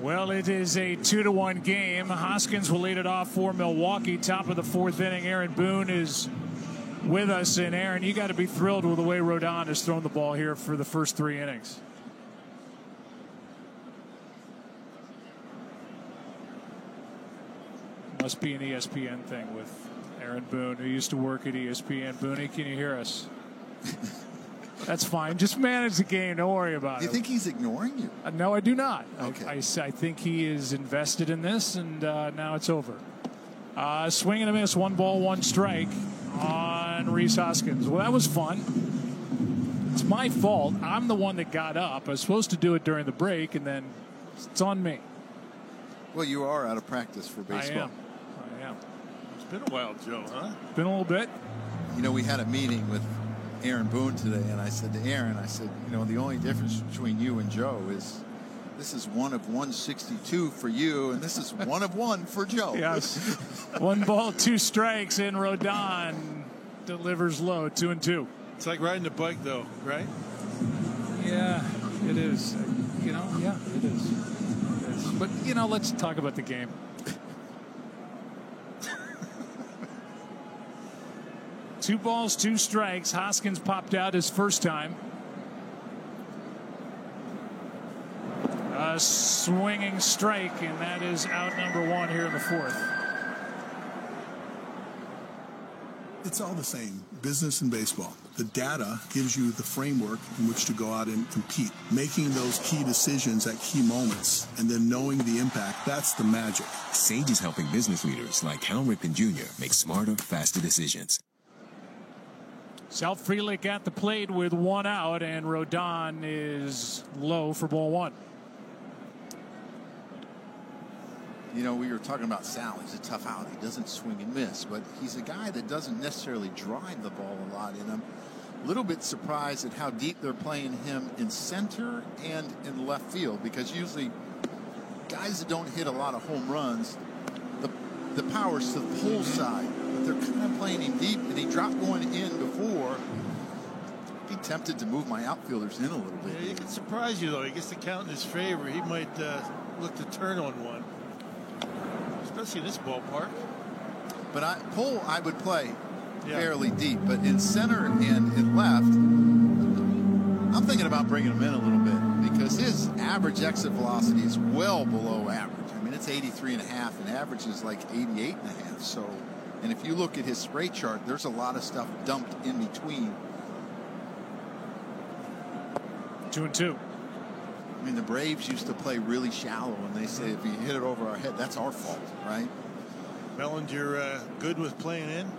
Well, it is a 2-1 game. Hoskins will lead it off for Milwaukee. Top of the fourth inning, Aaron Boone is with us. And Aaron, you got to be thrilled with the way Rodon has thrown the ball here for the first 3 innings. Must be an ESPN thing with Aaron Boone, who used to work at ESPN. Boone, can you hear us? That's fine. Just manage the game. Don't worry about it. Do you think he's ignoring you? No, I do not. Okay. I think he is invested in this, and now it's over. Swing and a miss, 1 ball, 1 strike on Rhys Hoskins. Well, that was fun. It's my fault. I'm the one that got up. I was supposed to do it during the break, and then it's on me. Well, you are out of practice for baseball. I am. It's been a while, Joe, huh? Been a little bit. You know, we had a meeting with Aaron Boone today, and I said to Aaron, the only difference between you and Joe is this is 1 of 162 for you, and this is 1 of 1 for Joe. Yes. 1 ball, 2 strikes, and Rodon delivers low, 2-2. It's like riding a bike, though, right? Yeah, it is. Yeah, it is. But, let's talk about the game. Two balls, 2 strikes. Hoskins popped out his first time. A swinging strike, and that is out number 1 here in the 4th. It's all the same, business and baseball. The data gives you the framework in which to go out and compete. Making those key decisions at key moments and then knowing the impact, that's the magic. Sage is helping business leaders like Hal Ripken Jr. make smarter, faster decisions. Sal Frelick at the plate with 1 out, and Rodon is low for ball 1. You know, we were talking about Sal. He's a tough out. He doesn't swing and miss, but he's a guy that doesn't necessarily drive the ball a lot. And I'm a little bit surprised at how deep they're playing him in center and in left field, because usually guys that don't hit a lot of home runs, the power's to the pull side. But they're kind of playing him deep, and he dropped going in before. I'd be tempted to move my outfielders in a little bit. Yeah, he can surprise you, though. He gets the count in his favor. He might look to turn on one, especially in this ballpark. But I would play fairly deep, but in center and in left, I'm thinking about bringing him in a little bit because his average exit velocity is well below average. I mean, it's 83.5, and average is like 88.5. So, and if you look at his spray chart, there's a lot of stuff dumped in between. 2-2. I mean, the Braves used to play really shallow, and they say if you hit it over our head, that's our fault, right? Bellinger good with playing in?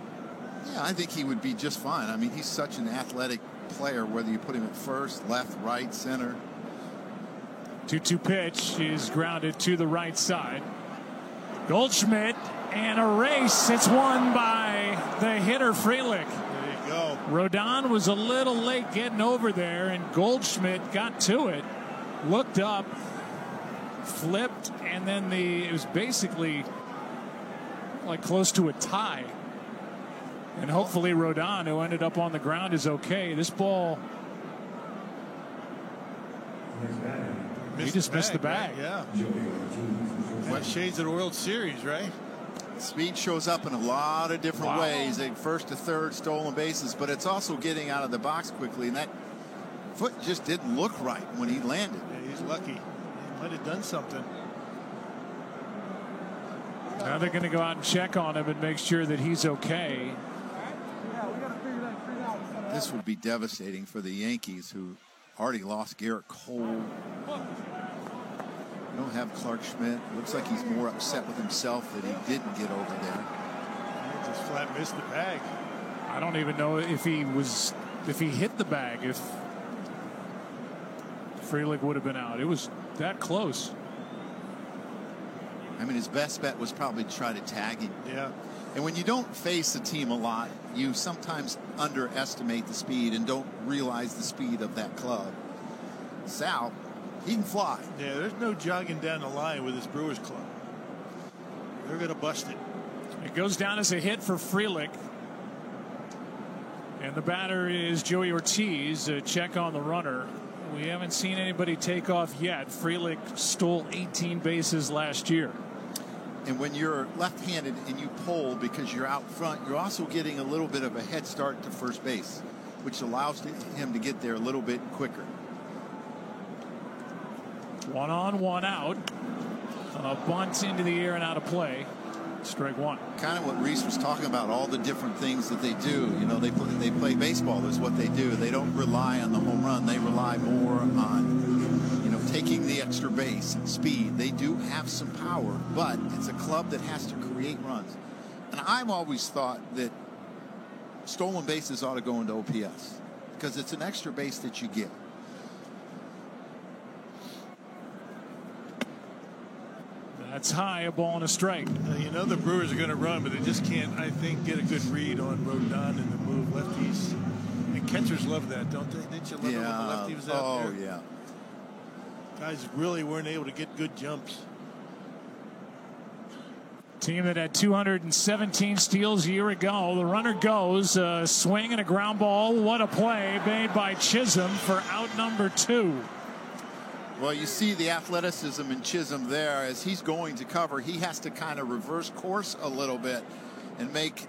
Yeah, I think he would be just fine. I mean, he's such an athletic player, whether you put him at first, left, right, center. 2-2 pitch is grounded to the right side. Goldschmidt and a race. It's won by the hitter Frelick. There you go. Rodon was a little late getting over there, and Goldschmidt got to it, looked up, flipped, and then it was basically like close to a tie. And hopefully Rodon, who ended up on the ground, is okay. This ball, he just missed the bag. Right? Yeah. What shades of the World Series, right? Speed shows up in a lot of different ways. First to third, stolen bases, but it's also getting out of the box quickly. And that foot just didn't look right when he landed. Yeah, he's lucky. He might have done something. Now they're going to go out and check on him and make sure that he's okay. This would be devastating for the Yankees, who already lost Garrett Cole. We don't have Clark Schmidt. Looks like he's more upset with himself that he didn't get over there. He just flat missed the bag. I don't even know if he hit the bag, if Frelick would have been out. It was that close. I mean, his best bet was probably to try to tag him. Yeah. And when you don't face a team a lot, you sometimes underestimate the speed and don't realize the speed of that club. Sal, he can fly. Yeah, there's no jogging down the line with this Brewers club. They're going to bust it. It goes down as a hit for Frelick. And the batter is Joey Ortiz. A check on the runner we haven't seen anybody take off yet. Frelick stole 18 bases last year. And when you're left-handed and you pull because you're out front, you're also getting a little bit of a head start to first base, which allows him to get there a little bit quicker. 1 on, 1 out. A bunt into the air and out of play. Strike one. Kind of what Reese was talking about, all the different things that they do. You know, they play baseball is what they do. They don't rely on the home run. They rely more on, you know, taking the extra base and speed. They do have some power, but it's a club that has to create runs. And I've always thought that stolen bases ought to go into OPS because it's an extra base that you get. That's high, a ball and a strike. You know the Brewers are going to run, but they just can't, I think, get a good read on Rodon and the move lefties. And catchers love that, don't they? Didn't you love it when the lefty was out there? Oh, yeah. Guys really weren't able to get good jumps. Team that had 217 steals a year ago. The runner goes, swing and a ground ball. What a play made by Chisholm for out number 2. Well, you see the athleticism in Chisholm there. As he's going to cover, he has to kind of reverse course a little bit and make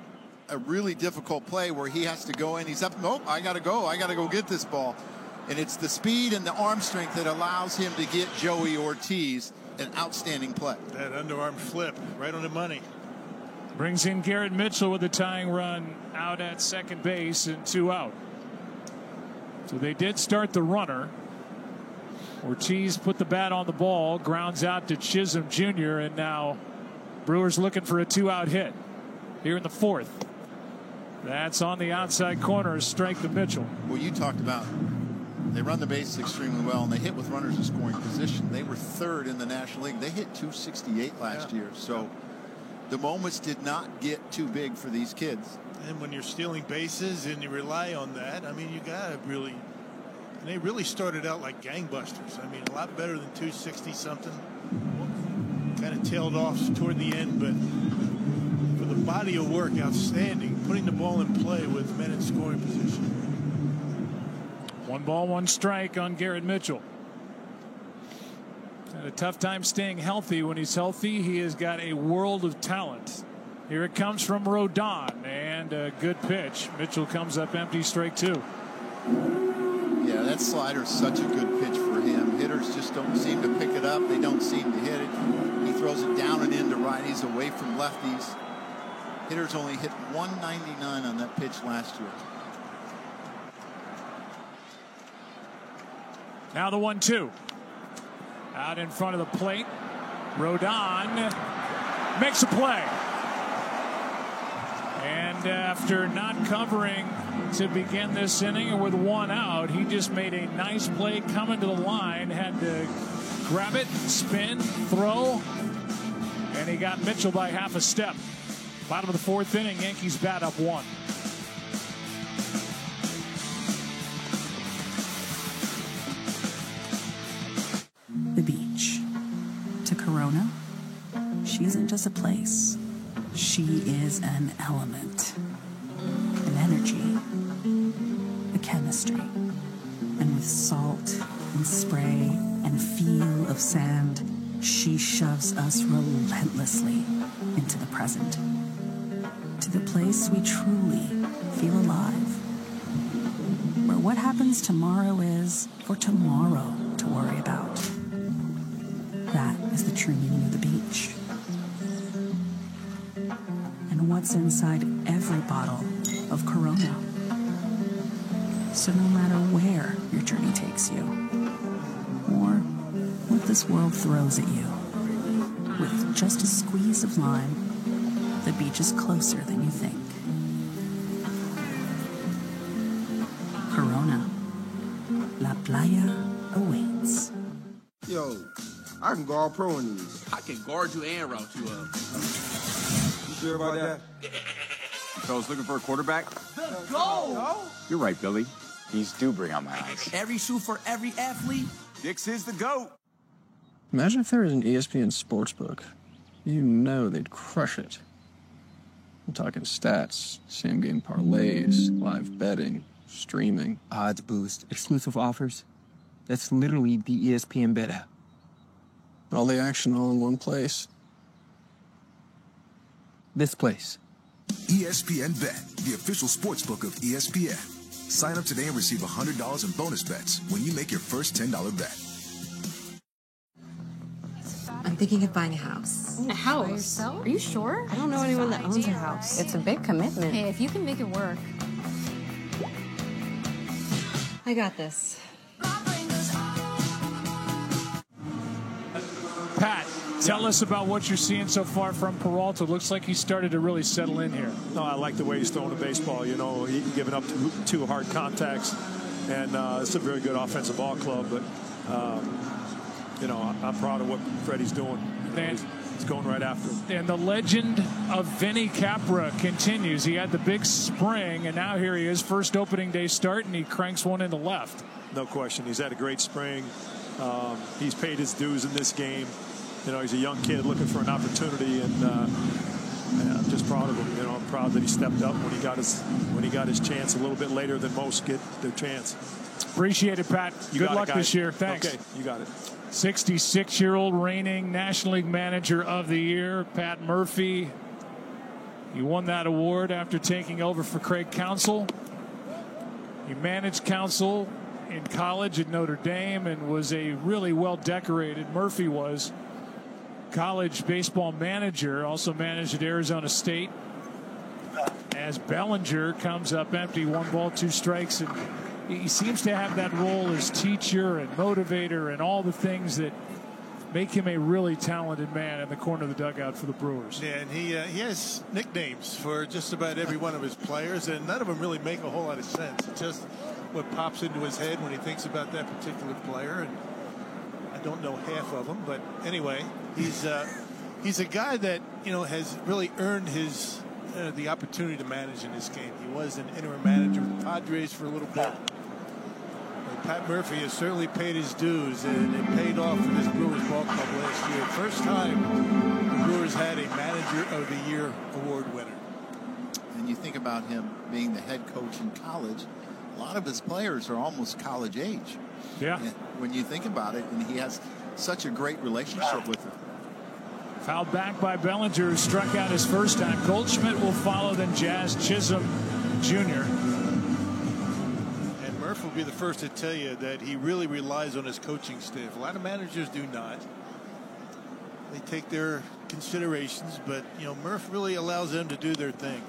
a really difficult play where he has to go in. He's up. Nope, I got to go. I got to go get this ball. And it's the speed and the arm strength that allows him to get Joey Ortiz an outstanding play. That underarm flip right on the money. Brings in Garrett Mitchell with the tying run out at second base and 2 out. So they did start the runner. Ortiz put the bat on the ball, grounds out to Chisholm Jr., and now Brewers looking for a 2-out hit here in the 4th. That's on the outside corner, strike to Mitchell. Well, you talked about they run the bases extremely well, and they hit with runners in scoring position. They were 3rd in the National League. They hit 268 last year, so the moments did not get too big for these kids. And when you're stealing bases and you rely on that, I mean, you got to really... And they really started out like gangbusters. I mean, a lot better than 260-something. Kind of tailed off toward the end, but for the body of work, outstanding. Putting the ball in play with men in scoring position. 1 ball, 1 strike on Garrett Mitchell. Had a tough time staying healthy. When he's healthy, he has got a world of talent. Here it comes from Rodon, and a good pitch. Mitchell comes up empty, strike 2. Yeah, that slider is such a good pitch for him. Hitters just don't seem to pick it up. They don't seem to hit it. He throws it down and into righties, away from lefties. Hitters only hit 199 on that pitch last year. Now the 1-2. Out in front of the plate. Rodon makes a play. And after not covering to begin this inning and with 1 out, he just made a nice play coming to the line. Had to grab it, spin, throw, and he got Mitchell by half a step. Bottom of the 4th inning, Yankees bat up 1. The beach. To Corona, she isn't just a place. She is an element, an energy, a chemistry. And with salt and spray and feel of sand, she shoves us relentlessly into the present. To the place we truly feel alive. Where what happens tomorrow is for tomorrow to worry about. That is the true meaning of the beach. And what's inside every bottle of Corona. So no matter where your journey takes you, or what this world throws at you, with just a squeeze of lime, the beach is closer than you think. Corona. La Playa awaits. Yo, I can guard pro in these. I can guard you and route you up. You sure about that? You fellas looking for a quarterback? Let's go! You're right, Billy. These do bring out my eyes. Every shoe for every athlete. Dix is the GOAT. Imagine if there was an ESPN Sportsbook. You know they'd crush it. I'm talking stats, same-game parlays, live betting, streaming. Odds boost, exclusive offers. That's literally the ESPN Bet app. All the action all in one place. This place. ESPN Bet, the official sportsbook of ESPN. Sign up today and receive $100 in bonus bets when you make your first $10 bet. I'm thinking of buying a house. A house? Are you sure? I don't know anyone that owns a house. It's a big commitment. Hey, if you can make it work. I got this. Pat, tell us about what you're seeing so far from Peralta. Looks like he started to really settle in here. No, I like the way he's throwing the baseball. You know, he's giving up two hard contacts, and it's a very good offensive ball club. But you know, I'm proud of what Freddie's doing. He's going right after him. And the legend of Vinny Capra continues. He had the big spring, and now here he is, first opening day start, and he cranks one into left. No question. He's had a great spring. He's paid his dues in this game. You know, he's a young kid looking for an opportunity, and I'm just proud of him. You know, I'm proud that he stepped up when he got his chance a little bit later than most get their chance. Appreciate it, Pat. Good luck this year. Thanks. Okay, you got it. 66-year-old reigning National League Manager of the Year, Pat Murphy. He won that award after taking over for Craig Counsell. He managed Counsell in college at Notre Dame and was a really well-decorated, Murphy was, college baseball manager. Also managed at Arizona State. As Bellinger comes up empty, 1 ball, 2 strikes, and he seems to have that role as teacher and motivator and all the things that make him a really talented man in the corner of the dugout for the Brewers. Yeah, and he has nicknames for just about every one of his players, and none of them really make a whole lot of sense. It's just what pops into his head when he thinks about that particular player, and I don't know half of them, but anyway, he's a guy that, you know, has really earned his the opportunity to manage in this game. He was an interim manager with the Padres for a little bit. Pat Murphy has certainly paid his dues, and it paid off for this Brewers ball club last year. First time the Brewers had a Manager of the Year award winner. And you think about him being the head coach in college, a lot of his players are almost college age. Yeah. And when you think about it, and he has such a great relationship with them. Fouled back by Bellinger, who struck out his first time. Goldschmidt will follow, then Jazz Chisholm Jr. Murph will be the first to tell you that he really relies on his coaching staff. A lot of managers do not. They take their considerations, but, you know, Murph really allows them to do their thing.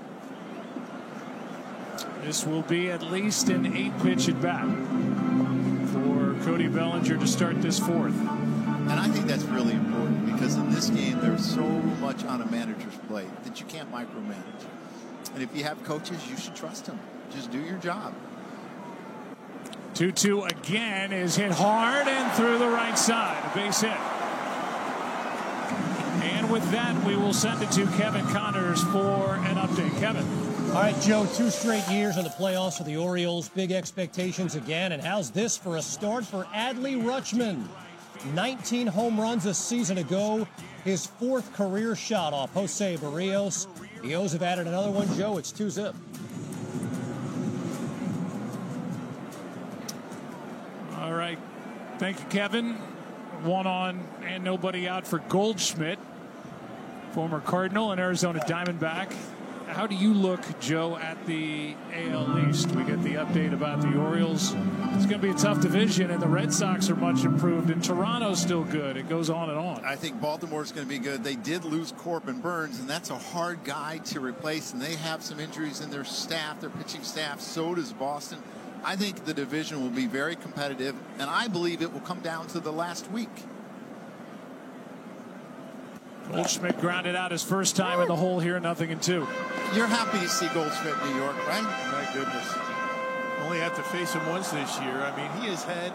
This will be at least an 8-pitch at bat for Cody Bellinger to start this 4th. And I think that's really important, because in this game there's so much on a manager's plate that you can't micromanage. And if you have coaches, you should trust them. Just do your job. 2-2 again is hit hard and through the right side. A base hit. And with that, we will send it to Kevin Connors for an update. Kevin. All right, Joe, 2 straight years in the playoffs for the Orioles. Big expectations again. And how's this for a start for Adley Rutschman? 19 home runs a season ago. His 4th career shot off Jose Barrios. The O's have added another one, Joe. It's 2-zip. All right. Thank you, Kevin. 1 on and nobody out for Goldschmidt, former Cardinal and Arizona Diamondback. How do you look, Joe, at the AL East? We get the update about the Orioles. It's going to be a tough division, and the Red Sox are much improved, and Toronto's still good. It goes on and on. I think Baltimore's going to be good. They did lose Corbin Burns, and that's a hard guy to replace, and they have some injuries in their staff, their pitching staff. So does Boston. I think the division will be very competitive, and I believe it will come down to the last week. Goldschmidt grounded out his first time in the hole here, 0-2. You're happy to see Goldschmidt in New York, right? My goodness. Only have to face him once this year. I mean, he has had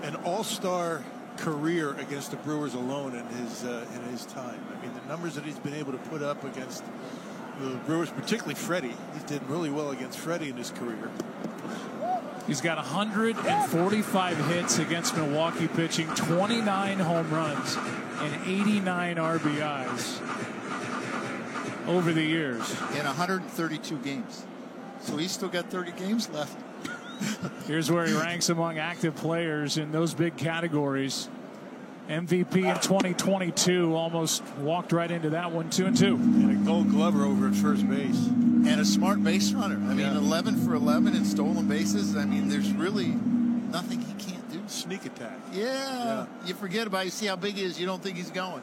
an all-star career against the Brewers alone in his time. I mean, the numbers that he's been able to put up against the Brewers, particularly Freddie. He did really well against Freddie in his career. He's got 145 hits against Milwaukee pitching, 29 home runs, and 89 RBIs over the years. In 132 games. So he's still got 30 games left. Here's where he ranks among active players in those big categories. MVP in 2022, almost walked right into that one, 2-2. And a Gold Glover over at first base. And a smart base runner. I mean, 11 for 11 in stolen bases. I mean, there's really nothing he can't do. Sneak attack. Yeah. You forget about it. You see how big he is, you don't think he's going.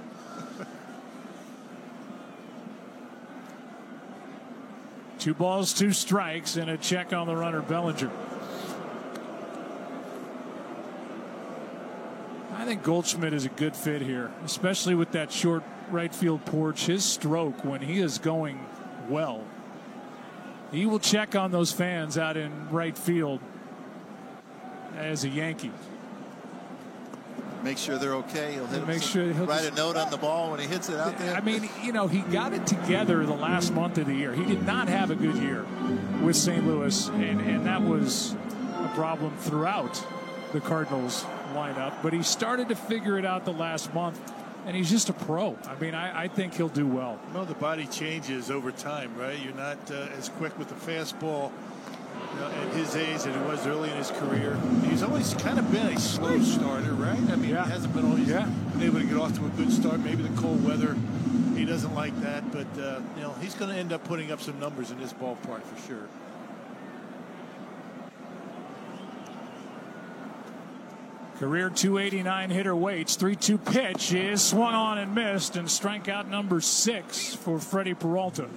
Two balls, two strikes, and a check on the runner, Bellinger. I think Goldschmidt is a good fit here, especially with that short right field porch. His stroke, when he is going well, he will check on those fans out in right field as a Yankee. Make sure they're okay. He'll write a note on the ball when he hits it out there. I mean, you know, he got it together the last month of the year. He did not have a good year with St. Louis, and that was a problem throughout the Cardinals lineup. But he started to figure it out the last month, and he's just a pro. I mean, I think he'll do well. You know, the body changes over time, right? You're not as quick with the fastball at his age as he was early in his career. He's always kind of been a slow starter, right? I mean, he hasn't been always been able to get off to a good start. Maybe the cold weather, he doesn't like that. But, you know, he's going to end up putting up some numbers in this ballpark for sure. Career 289 hitter waits. 3-2 pitch is swung on and missed, and strikeout number 6 for Freddie Peralta.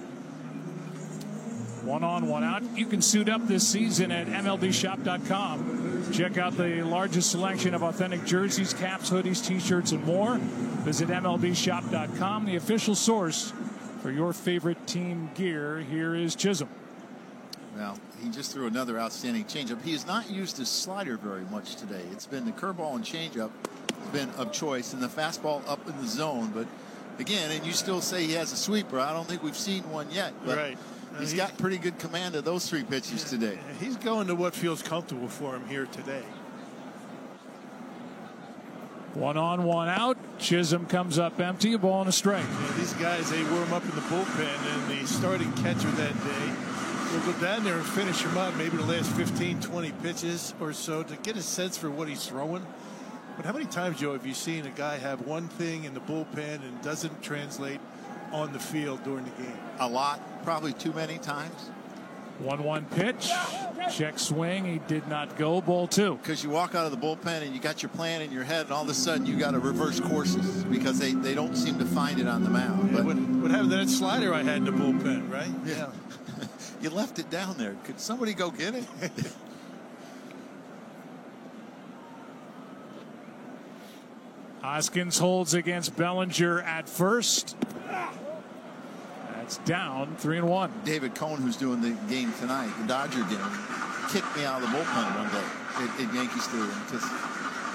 1 on, 1 out. You can suit up this season at MLBshop.com. Check out the largest selection of authentic jerseys, caps, hoodies, t-shirts, and more. Visit MLBshop.com, the official source for your favorite team gear. Here is Chisholm. Well, he just threw another outstanding changeup. He has not used his slider very much today. It's been the curveball and changeup has been of choice, and the fastball up in the zone. But again, and you still say he has a sweeper. I don't think we've seen one yet. But right. He's got pretty good command of those 3 pitches today. He's going to what feels comfortable for him here today. 1 on, 1 out. Chisholm comes up empty, a ball and a strike. Yeah, these guys, they warm up in the bullpen, and the starting catcher that day will go down there and finish him up, maybe the last 15, 20 pitches or so to get a sense for what he's throwing. But how many times, Joe, have you seen a guy have one thing in the bullpen and doesn't translate on the field during the game? A lot, probably too many times. 1-1 pitch, check swing, he did not go, ball 2. Because you walk out of the bullpen and you got your plan in your head, and all of a sudden you got to reverse courses because they don't seem to find it on the mound. Yeah, but what happened to that slider I had in the bullpen, right? Yeah. You left it down there. Could somebody go get it? Hoskins holds against Bellinger at first. That's down, 3-1. David Cohn, who's doing the game tonight, the Dodger game, kicked me out of the bullpen one day at Yankee Stadium because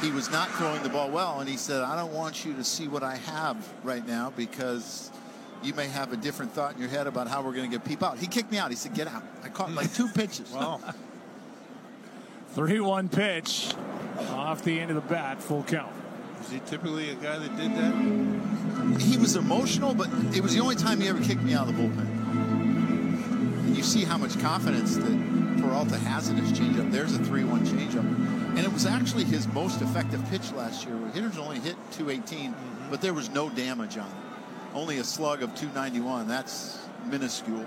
he was not throwing the ball well, and he said, I don't want you to see what I have right now because you may have a different thought in your head about how we're going to get people out. He kicked me out. He said, get out. I caught like 2 pitches. Wow. 3-1 pitch off the end of the bat, full count. Is he typically a guy that did that? He was emotional, but it was the only time he ever kicked me out of the bullpen. And you see how much confidence that Peralta has in his changeup. There's a 3-1 changeup. And it was actually his most effective pitch last year. Hitters only hit 218, but there was no damage on it. Only a slug of 291. That's minuscule.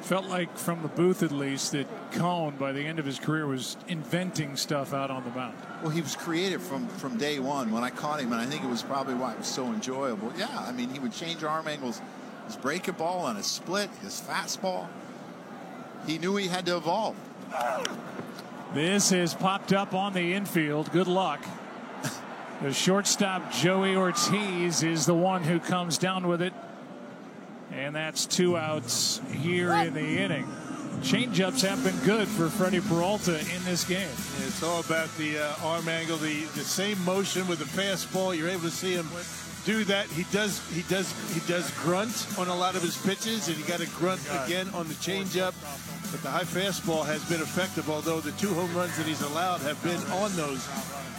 Felt like from the booth at least that Cohn by the end of his career was inventing stuff out on the mound. Well, he was creative from day one when I caught him, and I think it was probably why it was so enjoyable. Yeah, I mean, he would change arm angles, his breaking ball on his split, his fastball. He knew he had to evolve. This has popped up on the infield. Good luck. The shortstop, Joey Ortiz, is the one who comes down with it. And that's 2 outs here in the inning. Changeups have been good for Freddie Peralta in this game. Yeah, it's all about the arm angle, the same motion with the fastball. You're able to see him do that. He does grunt on a lot of his pitches, and he got to grunt again on the changeup. But the high fastball has been effective, although the 2 home runs that he's allowed have been on those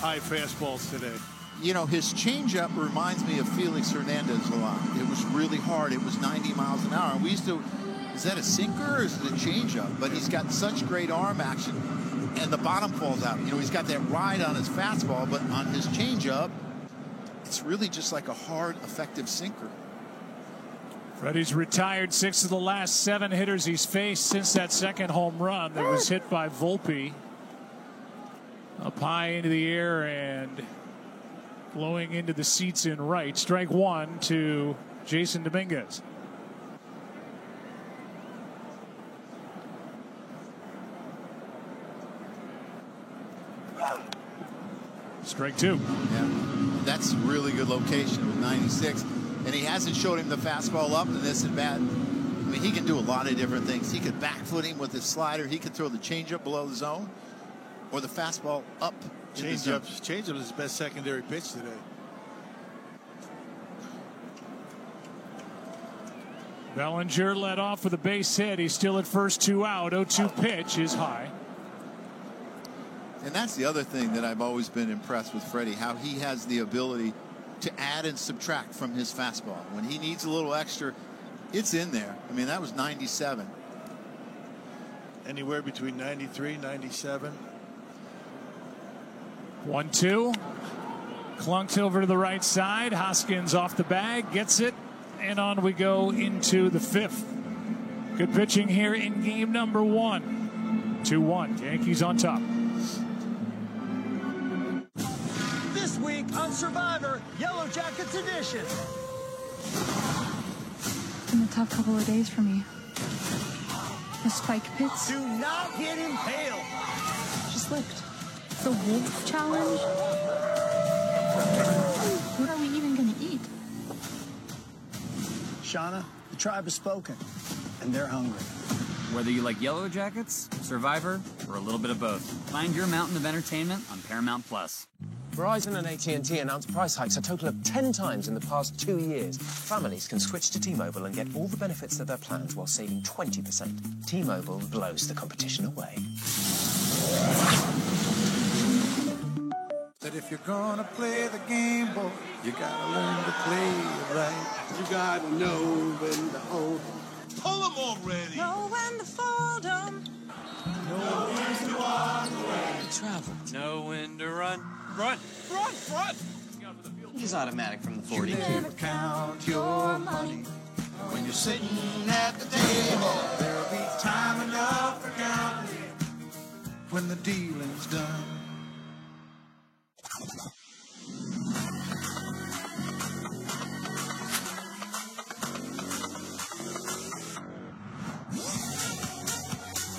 high fastballs today. You know, his changeup reminds me of Felix Hernandez a lot. It was really hard. It was 90 miles an hour. We used to, is that a sinker or is it a changeup? But he's got such great arm action. and the bottom falls out. He's got that ride on his fastball, but on his changeup, it's really just like a hard, effective sinker. Freddie's retired 6 of the last 7 hitters he's faced since that second home run that was hit by Volpe. Up high into the air and blowing into the seats in right. Strike 1 to Jason Dominguez. Strike 2. Yeah, that's a really good location with 96. And he hasn't showed him the fastball up in this at bat. I mean, he can do a lot of different things. He could back foot him with his slider. He could throw the changeup below the zone or the fastball up. Changeup is his best secondary pitch today. Bellinger led off with a base hit. He's still at first, 2 out. 0-2 pitch is high. And that's the other thing that I've always been impressed with Freddie, how he has the ability to add and subtract from his fastball. When he needs a little extra, it's in there. I mean, that was 97. Anywhere between 93, 97. 1-2. Clunked over to the right side. Hoskins off the bag, gets it, and on we go into the 5th. Good pitching here in game number 1. 2-1. Yankees on top. This week on Survivor, Yellow Jackets edition. It's been a tough couple of days for me. The spike pits. Do not get impaled. She slipped. The wolf challenge. What are we even going to eat? Shauna, the tribe has spoken, and they're hungry. Whether you like Yellow Jackets, Survivor, or a little bit of both, find your mountain of entertainment on Paramount Plus. Verizon and AT&T announced price hikes a total of 10 times in the past 2 years. Families can switch to T-Mobile and get all the benefits of their plans while saving 20%. T-Mobile blows the competition away. That if you're gonna play the game, boy, you gotta learn to play it right. You gotta know when to hold 'em. Pull them already. Know when to fold 'em. Know when to walk away. Travel. Know when to run. Run, run. He's automatic from the 40. You never count your money when you're sitting at the table. There'll be time enough for counting when the dealing's done.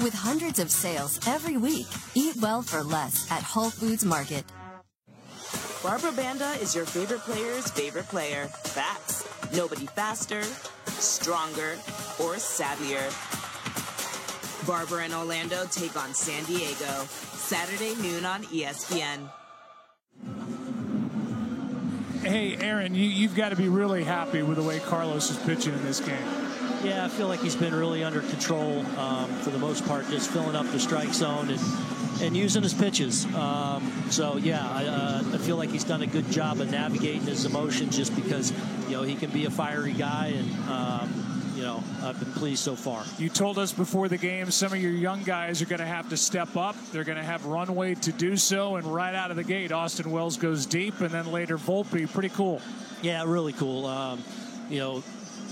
With hundreds of sales every week, eat well for less at Whole Foods Market. Barbara Banda is your favorite player's favorite player. Facts. Nobody faster, stronger, or savvier. Barbara and Orlando take on San Diego. Saturday noon on ESPN. Hey, Aaron, you've got to be really happy with the way Carlos is pitching in this game. Yeah, I feel like he's been really under control for the most part, just filling up the strike zone and using his pitches. So, yeah, I feel like he's done a good job of navigating his emotions just because, he can be a fiery guy, and, I've been pleased so far. You told us before the game some of your young guys are going to have to step up. They're going to have runway to do so, and right out of the gate, Austin Wells goes deep, and then later Volpe. Pretty cool. Yeah, really cool.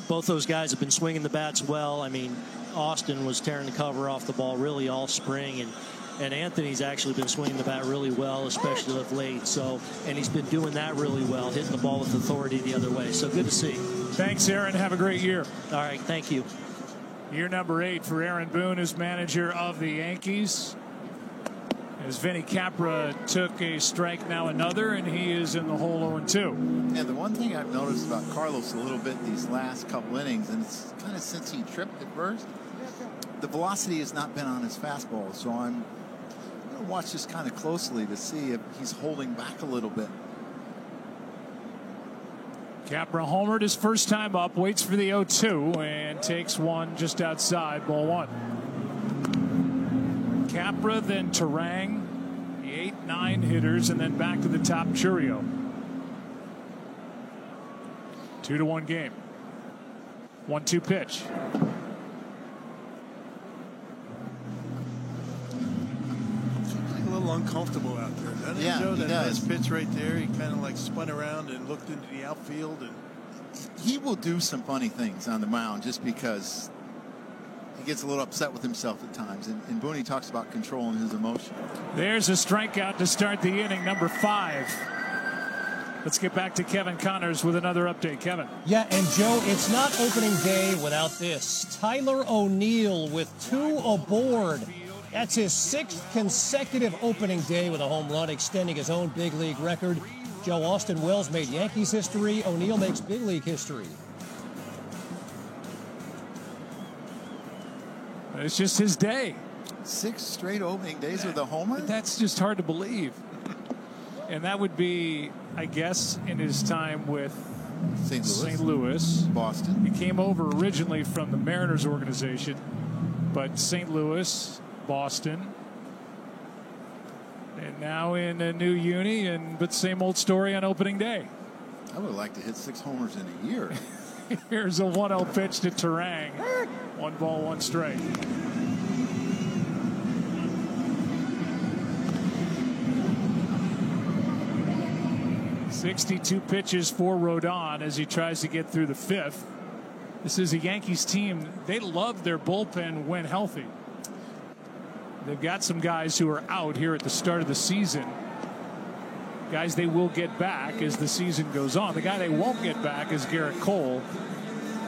Both those guys have been swinging the bats well. I mean, Austin was tearing the cover off the ball really all spring, and Anthony's actually been swinging the bat really well, especially of late. So, and he's been doing that really well, hitting the ball with authority the other way. So good to see. Thanks, Aaron. Have a great year. All right, thank you. Year number 8 for Aaron Boone as manager of the Yankees. As Vinny Capra took a strike, now another, and he is in the hole 0-2. Yeah, the one thing I've noticed about Carlos a little bit these last couple innings, and it's kind of since he tripped at first, the velocity has not been on his fastball. So I'm going to watch this kind of closely to see if he's holding back a little bit. Capra homered his first time up, waits for the 0-2, and takes one just outside, ball 1. Capra, then Terang, the 8-9 hitters, and then back to the top, Churio. 2-1 game. 1-2 pitch. little uncomfortable out there, doesn't he? Yeah, Joe? he That does. last pitch right there, he kind of like spun around and looked into the outfield. And he will do some funny things on the mound just because he gets a little upset with himself at times. And Booney talks about controlling his emotion. There's a strikeout to start the inning, number 5. Let's get back to Kevin Connors with another update. Kevin. Yeah, and Joe, it's not opening day without this. Tyler O'Neill with 2 aboard. That's his 6th consecutive opening day with a home run, extending his own big league record. Joe, Austin Wells made Yankees history. O'Neill makes big league history. It's just his day. 6 straight opening days with a homer? But that's just hard to believe. And that would be, I guess, in his time with St. Louis. Boston. He came over originally from the Mariners organization, but St. Louis, Boston, and now in a new uni, but same old story on opening day. I would like to hit 6 homers in a year. Here's a 1-0 pitch to Terang. 1 ball, 1 strike. 62 pitches for Rodon as he tries to get through the 5th. This is a Yankees team. They love their bullpen when healthy. They've got some guys who are out here at the start of the season. Guys they will get back as the season goes on. The guy they won't get back is Garrett Cole,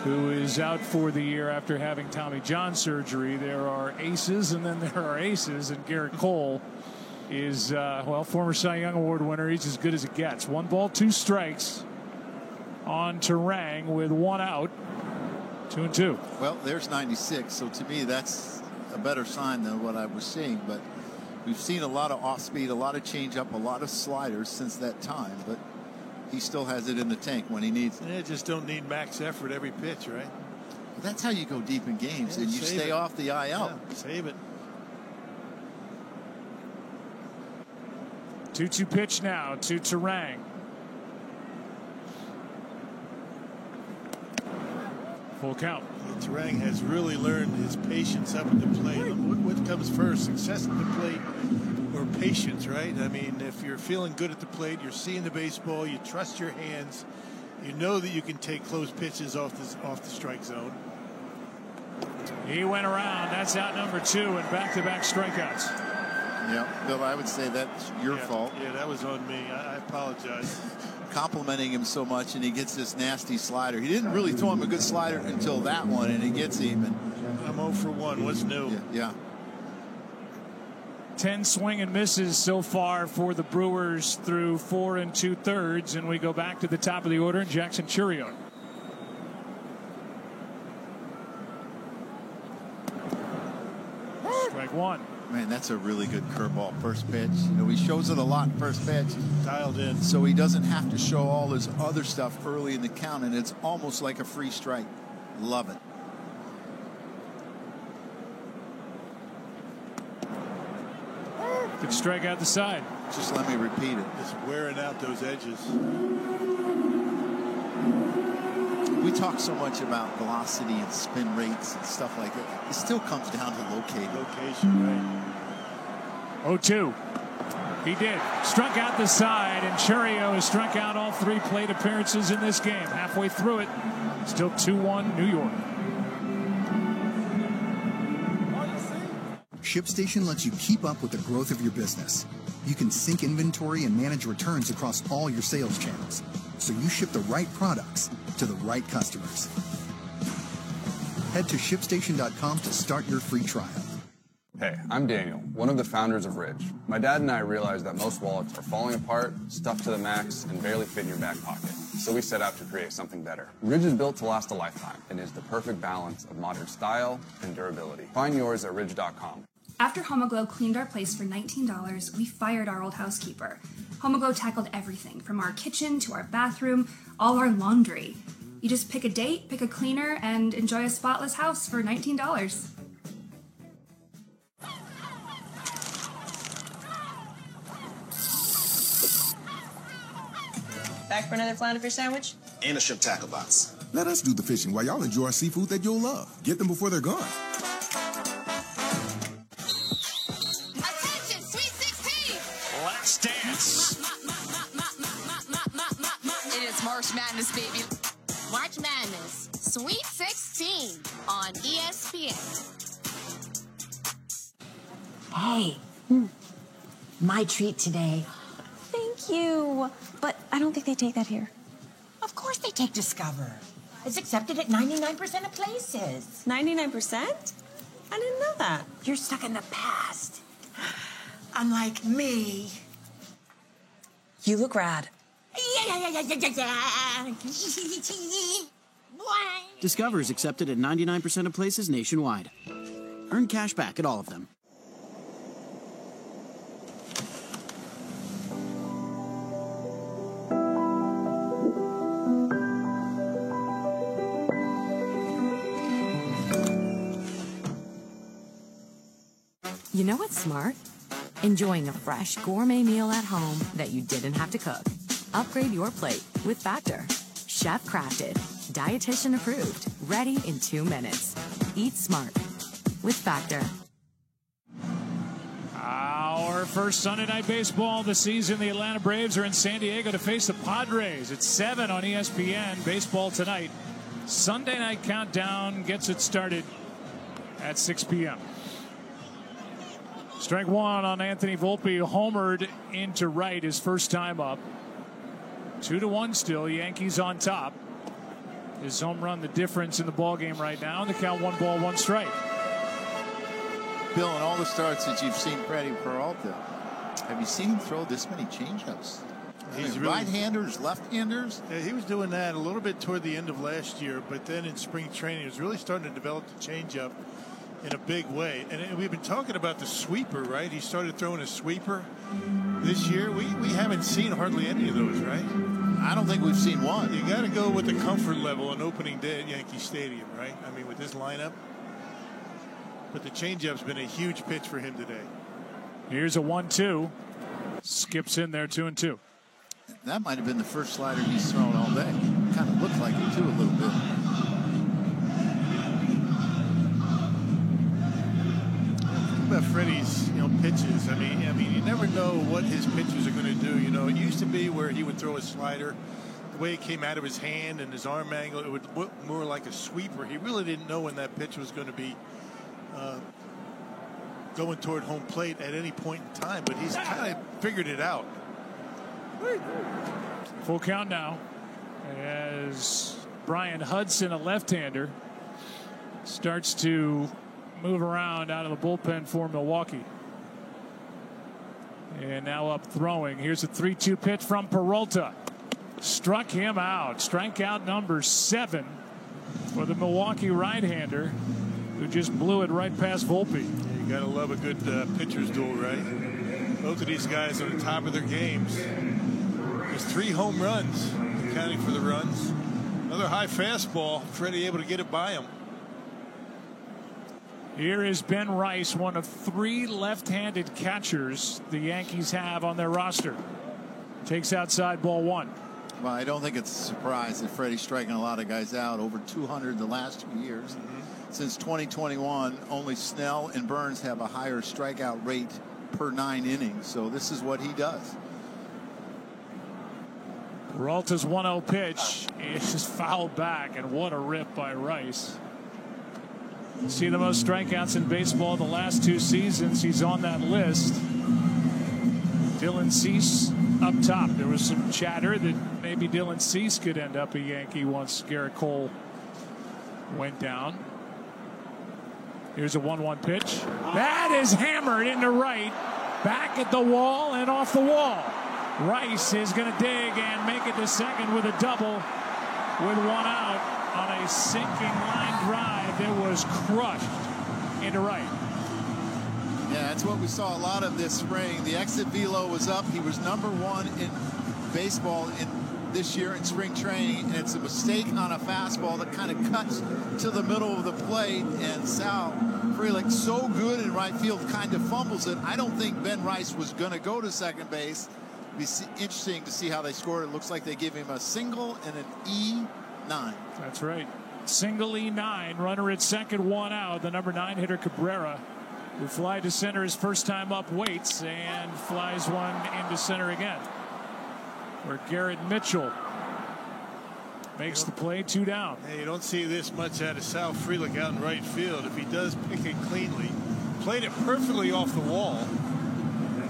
who is out for the year after having Tommy John surgery. There are aces and then there are aces, and Garrett Cole is, former Cy Young Award winner. He's as good as it gets. 1 ball, 2 strikes on Terang with 1 out. 2-2. Well, there's 96, so to me that's a better sign than what I was seeing. But we've seen a lot of off-speed, a lot of changeup, a lot of sliders since that time. But he still has it in the tank when he needs it. Yeah, just don't need max effort every pitch, right? But that's how you go deep in games, and you stay off the IL. Yeah, save it. 2-2 pitch now to Terang. Full count. Terang has really learned his patience up at the plate. What comes first, success at the plate or patience, right? I mean, if you're feeling good at the plate, you're seeing the baseball, you trust your hands, you know that you can take close pitches off the strike zone. He went around. That's out number 2 and back-to-back strikeouts. Yeah, Bill, I would say that's your fault. Yeah, that was on me. I apologize. Complimenting him so much, and he gets this nasty slider. He didn't really throw him a good slider until that one, and he gets him. And I'm 0 for 1. What's new? Yeah. 10 swing and misses so far for the Brewers through 4 2/3, and we go back to the top of the order, and Jackson Chourio. Strike 1. Man, that's a really good curveball first pitch. You know, he shows it a lot first pitch. Dialed in. So he doesn't have to show all his other stuff early in the count, and it's almost like a free strike. Love it. Good strike out the side. Just let me repeat it. Just wearing out those edges. We talk so much about velocity and spin rates and stuff like that. It still comes down to locating. Location, right. 0-2. He did. Struck out the side, and Chourio has struck out all 3 plate appearances in this game. Halfway through it, still 2-1 New York. ShipStation lets you keep up with the growth of your business. You can sync inventory and manage returns across all your sales channels, so you ship the right products to the right customers. Head to ShipStation.com to start your free trial. Hey, I'm Daniel, one of the founders of Ridge. My dad and I realized that most wallets are falling apart, stuffed to the max, and barely fit in your back pocket. So we set out to create something better. Ridge is built to last a lifetime and is the perfect balance of modern style and durability. Find yours at Ridge.com. After Homoglow cleaned our place for $19, we fired our old housekeeper. Homoglow tackled everything, from our kitchen to our bathroom, all our laundry. You just pick a date, pick a cleaner, and enjoy a spotless house for $19. Back for another flounder fish sandwich? And a shrimp tackle box. Let us do the fishing while y'all enjoy seafood that you'll love. Get them before they're gone. Attention, Sweet 16! It's March Madness, baby. March Madness, Sweet 16 on ESPN. Hey, my treat today. Thank you. But I don't think they take that here. Of course they take Discover. It's accepted at 99% of places. 99%? I didn't know that. You're stuck in the past. Unlike me. You look rad. Discover is accepted at 99% of places nationwide. Earn cash back at all of them. You know what's smart? Enjoying a fresh gourmet meal at home that you didn't have to cook. Upgrade your plate with Factor. Chef crafted, dietitian approved, ready in 2 minutes. Eat smart with Factor. Our first Sunday Night Baseball of the season. The Atlanta Braves are in San Diego to face the Padres. It's 7 on ESPN. Baseball tonight. Sunday Night Countdown gets it started at 6 p.m. Strike one on Anthony Volpe, homered into right his first time up. 2-1 still. Yankees on top. His home run the difference in the ball game right now. The count 1 ball, 1 strike. Bill, in all the starts that you've seen Freddie Peralta, have you seen him throw this many changeups? He's really, right-handers, left-handers. Yeah, he was doing that a little bit toward the end of last year, but then in spring training, he was really starting to develop the changeup in a big way. And we've been talking about the sweeper, right? He started throwing a sweeper this year. We haven't seen hardly any of those, right? I don't think we've seen one. You got to go with the comfort level on opening day at Yankee Stadium, right? I mean, with this lineup. But the changeup's been a huge pitch for him today. Here's a 1-2. Skips in there, 2-2. That might have been the first slider he's thrown all day. Kind of looked like it, too, a little bit. About Freddie's, pitches. I mean, you never know what his pitches are going to do. It used to be where he would throw a slider, the way it came out of his hand and his arm angle, it would look more like a sweeper. He really didn't know when that pitch was going to be going toward home plate at any point in time, but he's kind of figured it out. Full count now as Brian Hudson, a left-hander, starts to move around out of the bullpen for Milwaukee. And now up throwing. Here's a 3-2 pitch from Peralta. Struck him out. Strikeout number 7 for the Milwaukee right-hander, who just blew it right past Volpe. You got to love a good pitcher's duel, right? Both of these guys on the top of their games. There's 3 home runs, accounting for the runs. Another high fastball. Freddie able to get it by him. Here is Ben Rice, one of 3 left-handed catchers the Yankees have on their roster. Takes outside ball 1. Well, I don't think it's a surprise that Freddie's striking a lot of guys out. Over 200 the last 2 years. Since 2021, only Snell and Burns have a higher strikeout rate per 9 innings. So this is what he does. Peralta's 1-0 pitch is just fouled back, and what a rip by Rice. See the most strikeouts in baseball the last 2 seasons. He's on that list. Dylan Cease up top. There was some chatter that maybe Dylan Cease could end up a Yankee once Garrett Cole went down. Here's a 1-1 pitch. That is hammered into right. Back at the wall and off the wall. Rice is going to dig and make it to second with a double with 1 out. On a sinking line drive that was crushed into right. Yeah, that's what we saw a lot of this spring. The exit velo was up. He was #1 in baseball this year in spring training, and it's a mistake on a fastball that kind of cuts to the middle of the plate, and Sal Frelick, so good in right field, kind of fumbles it. I don't think Ben Rice was going to go to second base. It'd be interesting to see how they scored. It looks like they give him a single and an E9. That's right. Single E9. Runner at second, 1 out. The number 9 hitter Cabrera, who fly to center his first time up, waits and flies one into center again. Where Garrett Mitchell Makes the play, 2 down. Hey, you don't see this much out of Sal Frelick out in right field. If he does pick it cleanly, played it perfectly off the wall.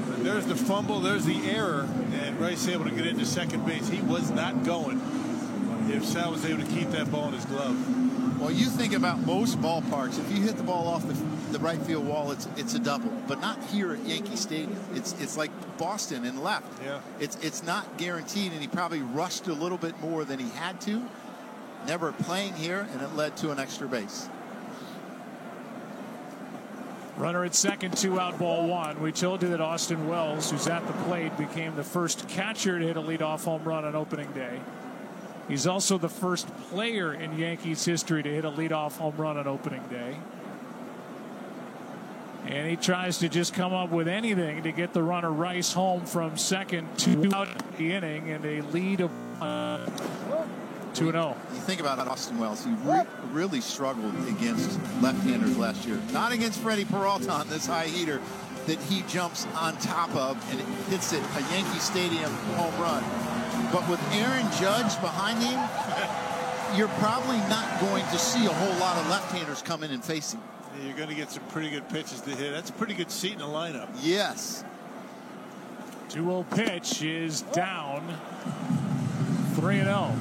But there's the fumble, there's the error, and Rice able to get into second base. He was not going if Sal was able to keep that ball in his glove. Well, you think about most ballparks. If you hit the ball off the right field wall, it's a double. But not here at Yankee Stadium. It's like Boston and left. Yeah. It's not guaranteed, and he probably rushed a little bit more than he had to. Never playing here, and it led to an extra base. Runner at second, 2 out, ball 1. We told you that Austin Wells, who's at the plate, became the first catcher to hit a leadoff home run on opening day. He's also the first player in Yankees history to hit a leadoff home run on opening day. And he tries to just come up with anything to get the runner Rice home from second, 2 out in the inning, and a lead of 2-0. You think about Austin Wells. He really struggled against left-handers last year. Not against Freddie Peralta on this high heater that he jumps on top of and it hits it a Yankee Stadium home run. But with Aaron Judge behind him, you're probably not going to see a whole lot of left-handers come in and face him. Yeah, you're going to get some pretty good pitches to hit. That's a pretty good seat in the lineup. Yes. 2-0 pitch is down. 3-0.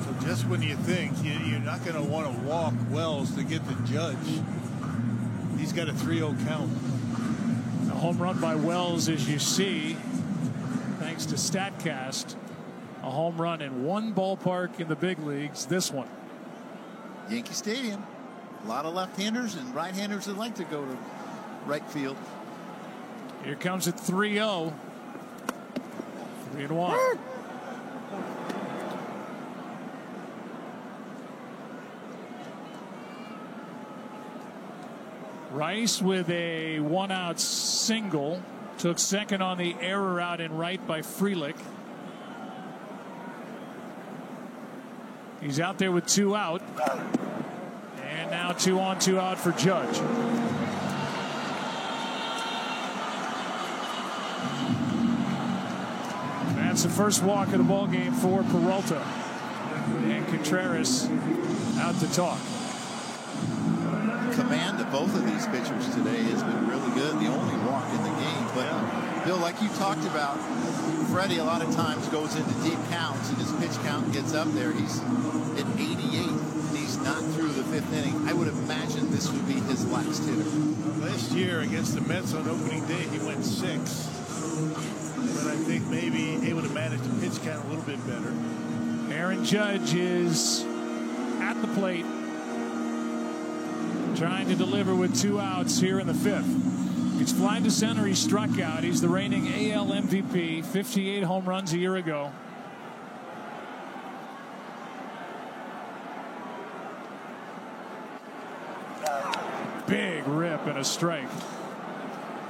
So just when you think you're not going to want to walk Wells to get the Judge, he's got a 3-0 count. A home run by Wells, as you see, thanks to StatCast. A home run in one ballpark in the big leagues, this one. Yankee Stadium. A lot of left-handers and right-handers that like to go to right field. Here comes it 3-0. 3-1. Rice with a 1-out single. Took second on the error out in right by Frelick. He's out there with 2 out. And now 2 on, 2 out for Judge. That's the first walk of the ball game for Peralta. And Contreras out to talk. Command of both of these pitchers today has been really good. The only walk in the game. But, Bill, like you talked about, Freddie a lot of times goes into deep counts and his pitch count gets up there. He's at 88 and he's not through the 5th inning. I would imagine this would be his last hitter. Last year against the Mets on opening day, he went 6. But I think maybe able to manage the pitch count a little bit better. Aaron Judge is at the plate, trying to deliver with 2 outs here in the 5th. He's flying to center. He struck out. He's the reigning AL MVP, 58 home runs a year ago. Big rip and a strike.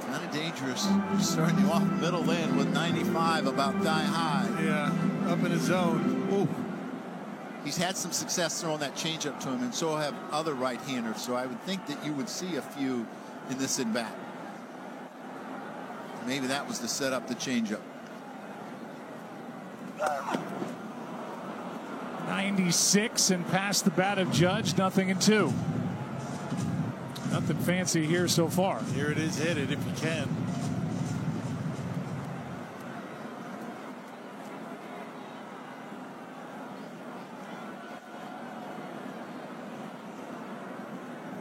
Kind of dangerous. Starting you off middle in with 95, about die high. Yeah, up in his zone. Ooh. He's had some success throwing that changeup to him, and so have other right-handers. So I would think that you would see a few in this at-bat. Maybe that was to set up the changeup. 96 and past the bat of Judge, 0-2. Nothing fancy here so far. Here it is, hit it if you can.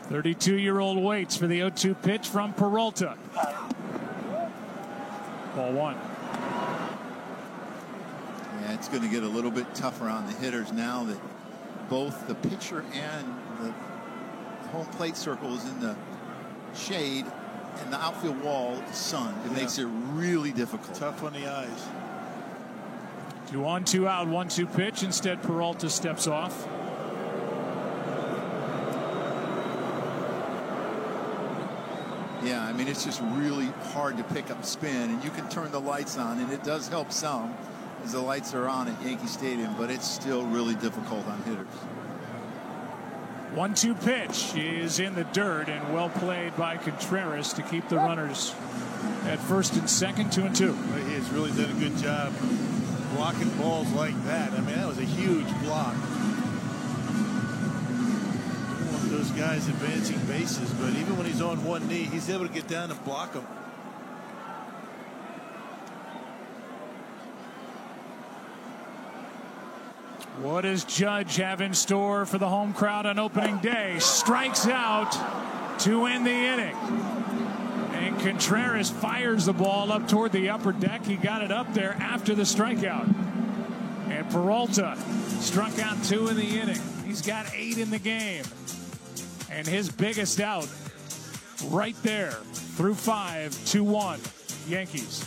"32-year-old waits for the 0-2 pitch from Peralta. Ball 1. Yeah, it's going to get a little bit tougher on the hitters now that both the pitcher and the home plate circle is in the shade and the outfield wall is sun. It makes it really difficult. Tough on the eyes. 2 on, 2 out, 1-2 pitch. Instead, Peralta steps off. Yeah, I mean, it's just really hard to pick up spin, and you can turn the lights on, and it does help some as the lights are on at Yankee Stadium, but it's still really difficult on hitters. 1-2 pitch is in the dirt and well played by Contreras to keep the runners at first and second, 2-2. He has really done a good job blocking balls like that. I mean, that was a huge block. One of those guys advancing bases, but even when he's on one knee, he's able to get down and block them. What does Judge have in store for the home crowd on opening day? Strikes out to end the inning. And Contreras fires the ball up toward the upper deck. He got it up there after the strikeout. And Peralta struck out 2 in the inning. He's got 8 in the game. And his biggest out right there through 5, 2-1 Yankees.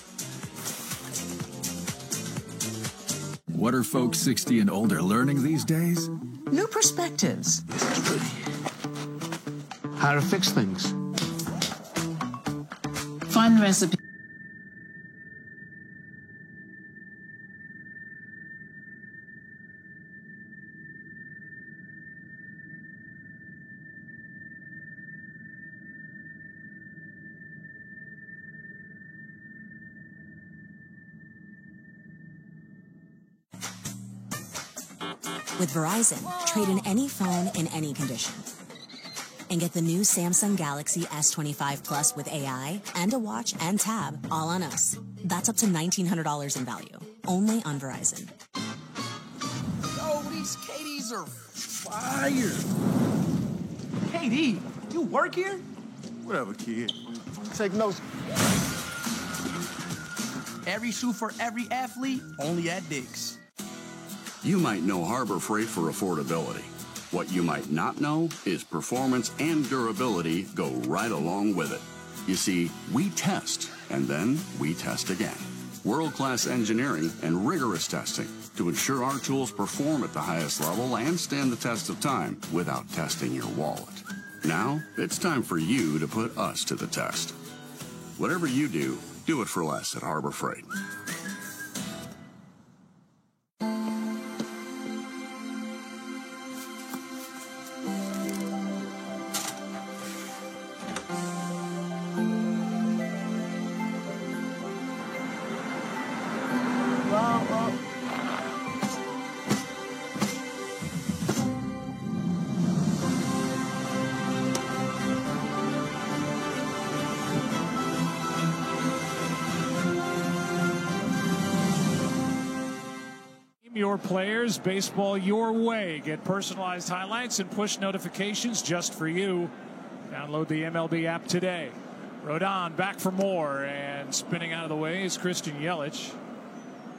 What are folks 60 and older learning these days? New perspectives. How to fix things. Fun recipe. With Verizon, trade in any phone in any condition. And get the new Samsung Galaxy S25 Plus with AI and a watch and tab all on us. That's up to $1,900 in value. Only on Verizon. Oh, these KDs are fire. KD, you work here? Whatever, kid. Take notes. Every shoe for every athlete, only at Dick's. You might know Harbor Freight for affordability. What you might not know is performance and durability go right along with it. You see, we test, and then we test again. World-class engineering and rigorous testing to ensure our tools perform at the highest level and stand the test of time without testing your wallet. Now, it's time for you to put us to the test. Whatever you do it for less at Harbor Freight. Your players, baseball your way. Get personalized highlights and push notifications just for you. Download the MLB app today. Rodon back for more, and spinning out of the way is Christian Yelich.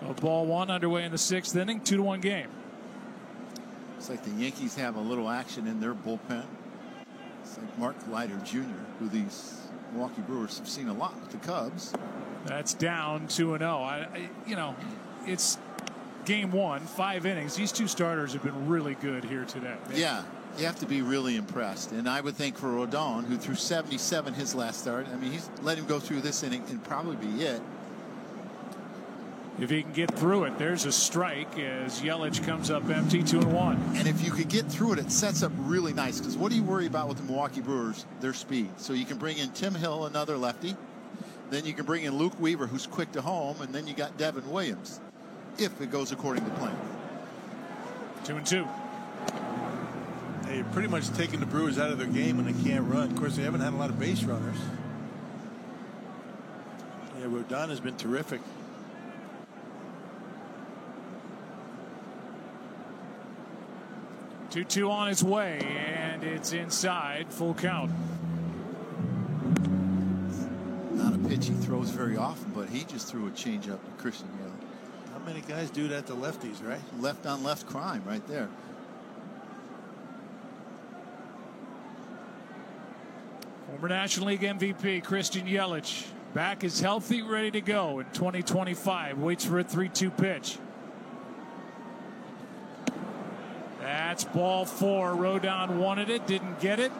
A ball 1 underway in the 6th inning, 2-1 game. It's like the Yankees have a little action in their bullpen. It's like Mark Leiter Jr., who these Milwaukee Brewers have seen a lot with the Cubs. That's down 2-0. It's game 1, 5 innings. These 2 starters have been really good here today. Yeah, you have to be really impressed. And I would think for Rodon, who threw 77 his last start, I mean, he's let him go through this inning and probably be it. If he can get through it, there's a strike as Yelich comes up empty, 2-1. And if you could get through it, it sets up really nice. Because what do you worry about with the Milwaukee Brewers? Their speed. So you can bring in Tim Hill, another lefty. Then you can bring in Luke Weaver, who's quick to home. And then you got Devin Williams, if it goes according to plan. 2-2. They're pretty much taking the Brewers out of their game when they can't run. Of course, they haven't had a lot of base runners. Yeah, Rodon has been terrific. Two on its way, and it's inside, full count. Not a pitch he throws very often, but he just threw a changeup to Christian Yelich. How many guys do that to lefties, right? Left on left crime right there. Former National League MVP Christian Yelich back is healthy, ready to go in 2025. Waits for a 3-2 pitch. That's ball 4. Rodon wanted it, didn't get it.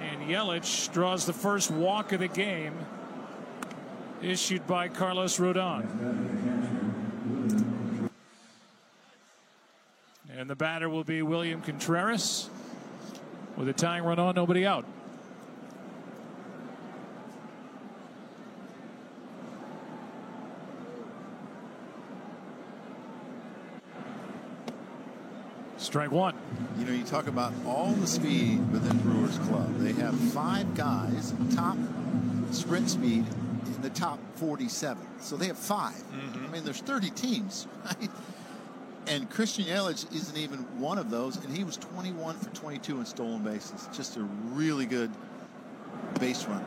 And Yelich draws the first walk of the game, issued by Carlos Rodon. And the batter will be William Contreras with a tying run on, nobody out. Strike one. You know, you talk about all the speed within Brewers Club. They have 5 guys, top sprint speed in the top 47. So they have 5. I mean, there's 30 teams, right? And Christian Yelich isn't even one of those, and he was 21 for 22 in stolen bases. Just a really good base runner.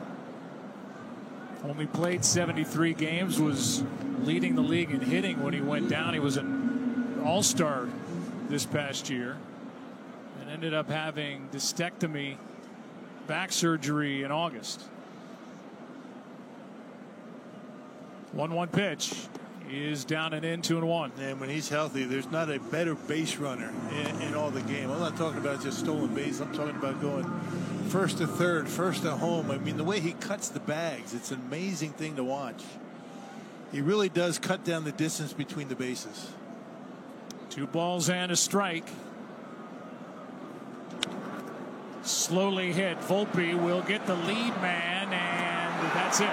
Only played 73 games, was leading the league in hitting when he went down. He was an all-star this past year and ended up having discectomy, back surgery in August. 1-1 pitch is down and in, 2-1. And when he's healthy, there's not a better base runner in all the game. I'm not talking about just stolen base. I'm talking about going first to third, first to home. I mean, the way he cuts the bags, it's an amazing thing to watch. He really does cut down the distance between the bases. 2 balls and a strike. Slowly hit. Volpe will get the lead man, and that's it.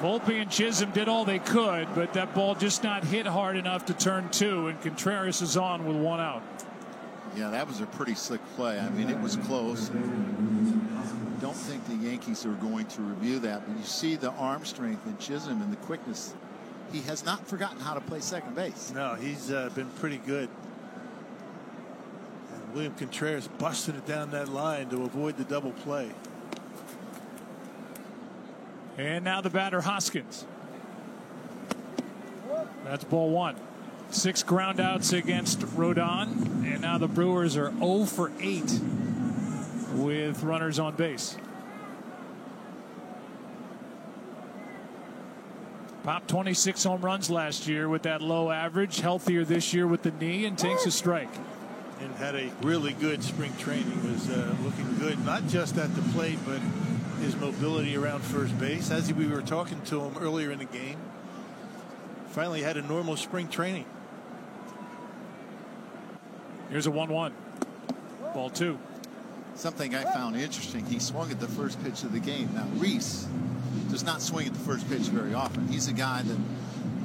Volpe and Chisholm did all they could, but that ball just not hit hard enough to turn 2, and Contreras is on with 1 out. Yeah, that was a pretty slick play. I mean, it was close. I don't think the Yankees are going to review that, but you see the arm strength in Chisholm and the quickness. He has not forgotten how to play second base. No, he's been pretty good. And William Contreras busted it down that line to avoid the double play. And now the batter, Hoskins. That's ball 1. 6 ground outs against Rodon, and now the Brewers are 0 for 8 with runners on base. Popped 26 home runs last year with that low average, healthier this year with the knee, and takes a strike. And had a really good spring training. Was looking good, not just at the plate, but his mobility around first base. As we were talking to him earlier in the game, finally had a normal spring training. Here's a 1-1. Ball 2. Something I found interesting, he swung at the first pitch of the game. Now, Reese does not swing at the first pitch very often. He's a guy that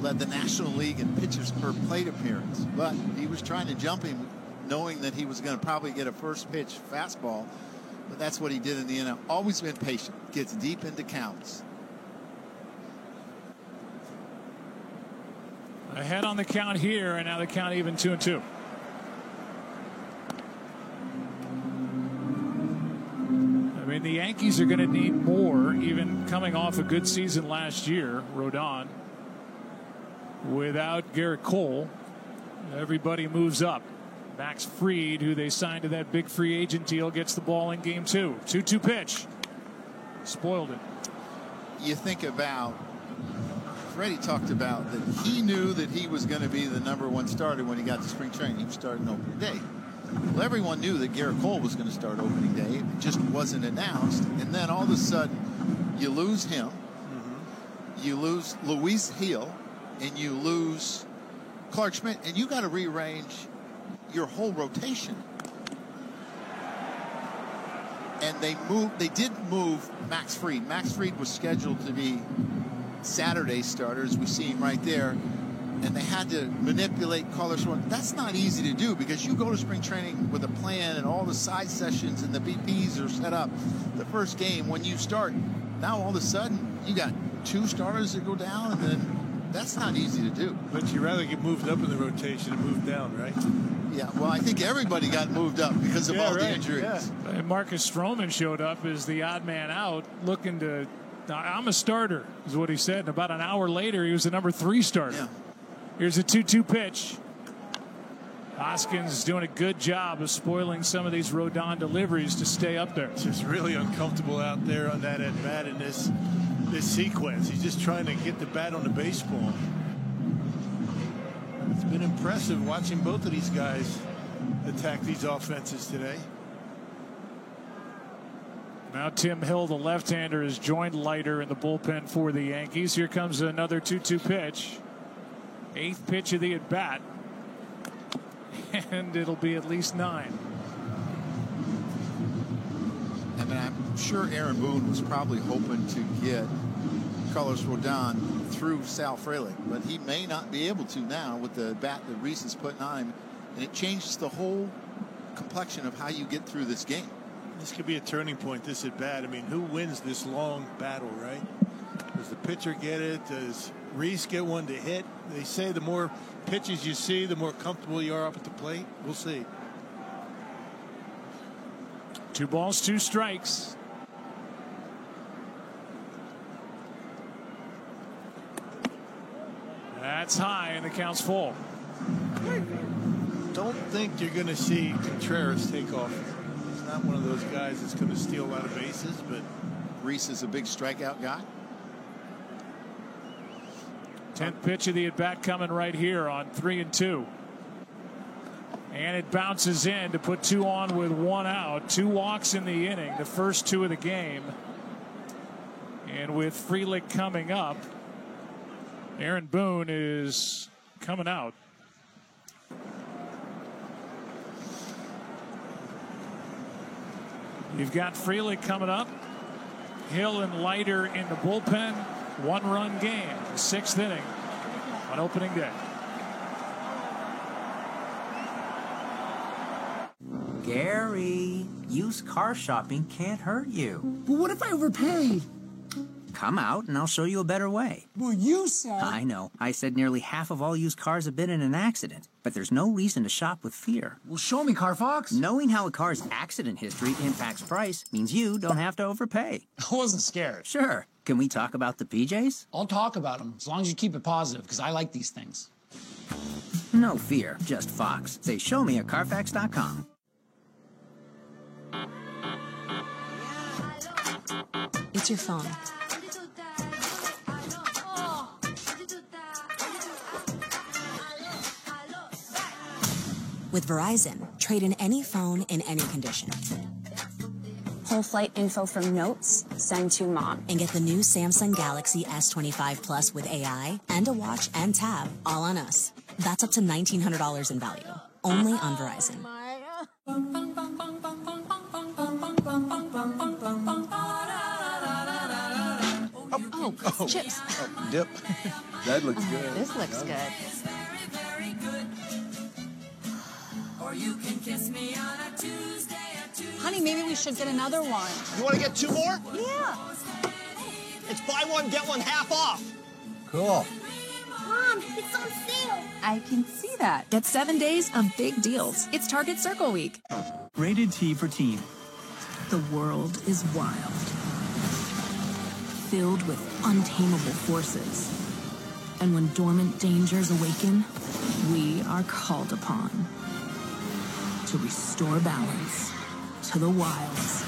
led the National League in pitches per plate appearance, but he was trying to jump him knowing that he was going to probably get a first pitch fastball, but that's what he did in the end. Always been patient, gets deep into counts. Ahead on the count here, and now the count even 2-2. I mean, the Yankees are going to need more, even coming off a good season last year. Rodon, without Garrett Cole, everybody moves up. Max Fried, who they signed to that big free agent deal, gets the ball in game 2. 2-2 pitch. Spoiled it. You think about, Freddie talked about that he knew that he was going to be the #1 starter when he got to spring training. He was starting opening day. Well, everyone knew that Garrett Cole was going to start opening day. It just wasn't announced. And then all of a sudden, you lose him. You lose Luis Gil, and you lose Clark Schmidt, and you got to rearrange your whole rotation. And they did move Max Fried. Max Fried was scheduled to be Saturday starter, as we see him right there. And they had to manipulate Carlos Rodon. That's not easy to do because you go to spring training with a plan and all the side sessions and the BPs are set up. The first game, when you start, now all of a sudden you got 2 starters that go down, and then that's not easy to do. But you'd rather get moved up in the rotation and moved down, right? Yeah, well, I think everybody got moved up because of all the injuries. Yeah. And Marcus Stroman showed up as the odd man out, looking to, I'm a starter, is what he said. And about an hour later, he was the #3 starter. Yeah. Here's a 2-2 pitch. Hoskins is doing a good job of spoiling some of these Rodon deliveries to stay up there. Just really uncomfortable out there on that at bat in this sequence. He's just trying to get the bat on the baseball. It's been impressive watching both of these guys attack these offenses today. Now Tim Hill, the left-hander, has joined Leiter in the bullpen for the Yankees. Here comes another 2-2 pitch. 8th pitch of the at-bat. And it'll be at least 9. And I'm sure Aaron Boone was probably hoping to get Carlos Rodon through Sal Frelick, but he may not be able to now with the bat that Reese is putting on him, and it changes the whole complexion of how you get through this game. This could be a turning point, this at bat. I mean, who wins this long battle, right? Does the pitcher get it? Does Reese get one to hit? They say the more pitches you see, the more comfortable you are up at the plate. We'll see. 2 balls, 2 strikes. That's high, and the count's full. Don't think you're going to see Contreras take off. He's not one of those guys that's going to steal a lot of bases, but Reese is a big strikeout guy. 10th pitch of the at-bat coming right here on 3-2. And it bounces in to put 2 on with 1 out. 2 walks in the inning, the first 2 of the game. And with Frelick coming up, Aaron Boone is coming out. You've got Frelick coming up. Hill and Leiter in the bullpen. 1-run game, 6th inning on opening day. Gary, used car shopping can't hurt you. But what if I overpaid? Come out and I'll show you a better way. Well, you said... I know. I said nearly half of all used cars have been in an accident. But there's no reason to shop with fear. Well, show me, Carfox. Knowing how a car's accident history impacts price means you don't have to overpay. I wasn't scared. Sure. Can we talk about the PJs? I'll talk about them, as long as you keep it positive, because I like these things. No fear, just Fox. Say, show me at Carfax.com. It's your phone. With Verizon, trade in any phone in any condition. Whole flight info from Notes, send to Mom. And get the new Samsung Galaxy S25 Plus with AI and a watch and tab all on us. That's up to $1,900 in value. Only on Verizon. Oh, chips. Dip. That looks good. This looks good. Or you can kiss me on a Tuesday at 2. Honey, maybe we should get another one. You want to get 2 more? Yeah. It's buy one, get one half off. Cool. Mom, it's on sale. I can see that. Get 7 days of big deals. It's Target Circle Week. Rated T for teen. The world is wild. Filled with untamable forces. And when dormant dangers awaken, we are called upon to restore balance to the wilds.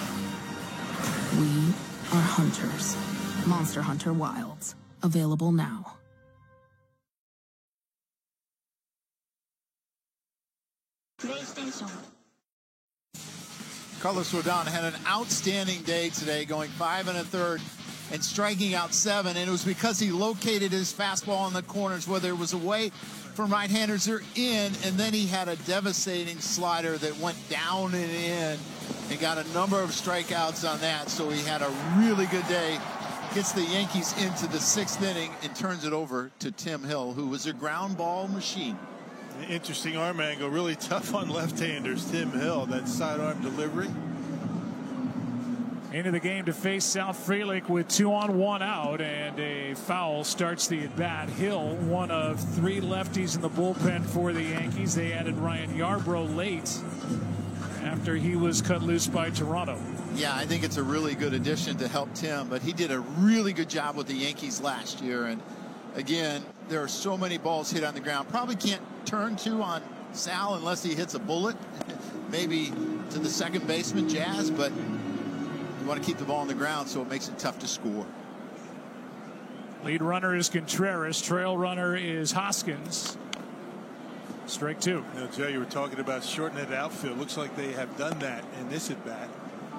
We are hunters. Monster Hunter Wilds. Available now. PlayStation. Carlos Rodon had an outstanding day today, going 5 1/3 and striking out 7. And it was because he located his fastball in the corners, whether it was away from right-handers or in, and then he had a devastating slider that went down and in and got a number of strikeouts on that. So he had a really good day. Gets the Yankees into the 6th inning and turns it over to Tim Hill, who was a ground ball machine. An interesting arm angle, really tough on left-handers. Tim Hill, that sidearm delivery. Into the game to face Sal Frelick with 2 on, 1 out, and a foul starts the at-bat. Hill, one of 3 lefties in the bullpen for the Yankees. They added Ryan Yarbrough late after he was cut loose by Toronto. Yeah, I think it's a really good addition to help Tim, but he did a really good job with the Yankees last year. And again, there are so many balls hit on the ground. Probably can't turn to on Sal unless he hits a bullet, maybe to the second baseman, Jazz, but you want to keep the ball on the ground, so it makes it tough to score. Lead runner is Contreras. Trail runner is Hoskins. Strike 2. Now, Joe, you were talking about shortening the outfield. Looks like they have done that in this at bat.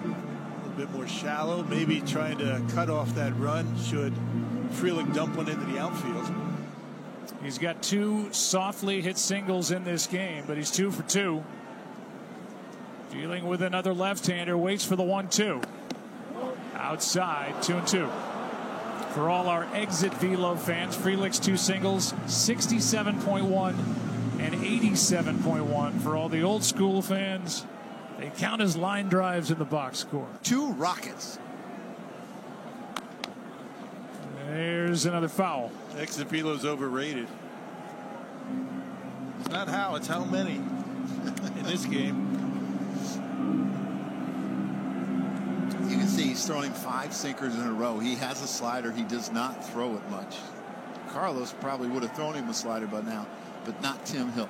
A little bit more shallow, maybe trying to cut off that run should Frelick dump one into the outfield. He's got 2 softly hit singles in this game, but he's 2 for 2. Dealing with another left-hander, waits for the 1-2. Outside, 2-2. For all our exit velo fans, Frelick's two singles, 67.1 and 87.1. For all the old school fans, they count as line drives in the box score. 2 rockets. There's another foul. Exit velo's overrated. It's not how, it's how many in this game. You can see he's throwing 5 sinkers in a row. He has a slider. He does not throw it much. Carlos probably would have thrown him a slider by now, but not Tim Hill.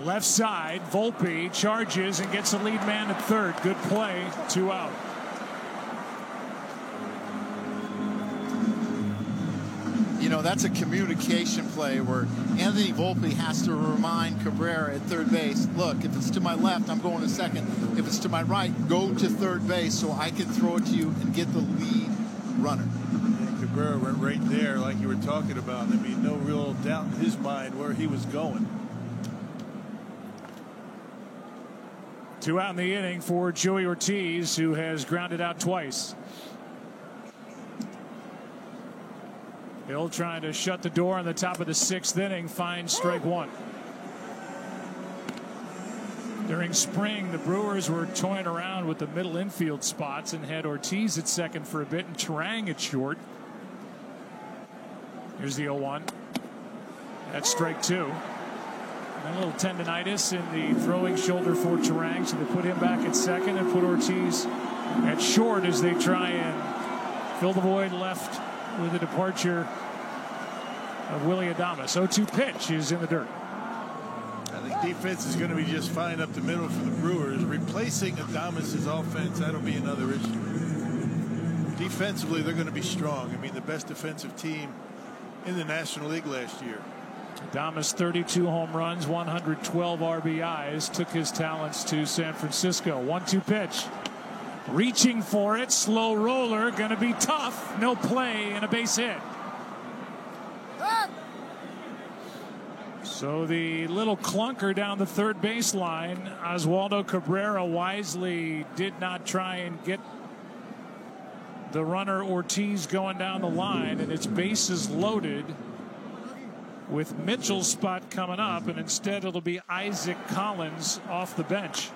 Left side, Volpe charges and gets the lead man at third. Good play, 2 out. You know, that's a communication play where Anthony Volpe has to remind Cabrera at third base, look, if it's to my left, I'm going to second. If it's to my right, go to third base so I can throw it to you and get the lead runner. And Cabrera went right there like you were talking about. I mean, no real doubt in his mind where he was going. 2 out in the inning for Joey Ortiz, who has grounded out twice. Hill trying to shut the door on the top of the 6th inning, finds strike 1. During spring, the Brewers were toying around with the middle infield spots and had Ortiz at second for a bit and Turang at short. Here's the 0-1. That's strike 2. And a little tendonitis in the throwing shoulder for Turang, so they put him back at second and put Ortiz at short as they try and fill the void left with the departure of Willy Adames. 0-2 pitch is in the dirt. I think defense is going to be just fine up the middle for the Brewers. Replacing Adames' offense, that'll be another issue. Defensively, they're going to be strong. I mean, the best defensive team in the National League last year. Adames, 32 home runs, 112 RBIs, took his talents to San Francisco. 1-2 pitch. Reaching for it, slow roller, going to be tough. No play and a base hit. So the little clunker down the third baseline, Oswaldo Cabrera wisely did not try and get the runner Ortiz going down the line, and it's bases loaded with Mitchell's spot coming up, and instead it'll be Isaac Collins off the bench.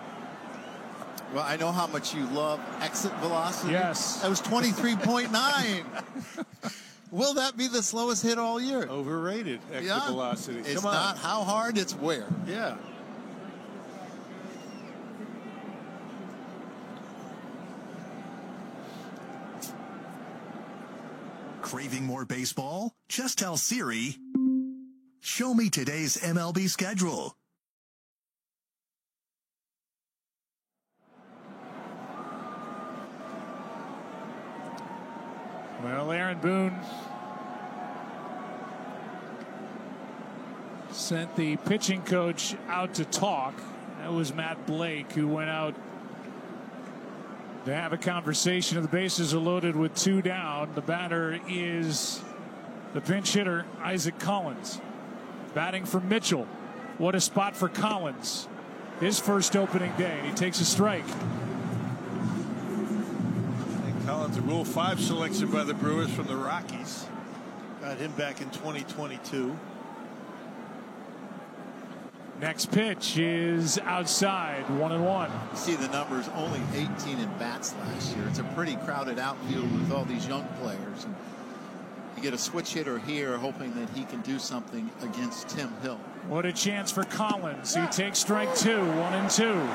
Well, I know how much you love exit velocity. Yes. That was 23.9. Will that be the slowest hit all year? Overrated exit velocity. It's Come on. not how hard, it's where. Yeah. Craving more baseball? Just tell Siri, show me today's MLB schedule. Well, Aaron Boone sent the pitching coach out to talk. That was Matt Blake, who went out to have a conversation. The bases are loaded with 2 down. The batter is the pinch hitter, Isaac Collins. Batting for Mitchell. What a spot for Collins. His first opening day, and he takes a strike. Collins, a Rule 5 selection by the Brewers from the Rockies. Got him back in 2022. Next pitch is outside, 1-1. You see the numbers, only 18 in bats last year. It's a pretty crowded outfield with all these young players. And you get a switch hitter here hoping that he can do something against Tim Hill. What a chance for Collins. He takes strike 2, 1-2.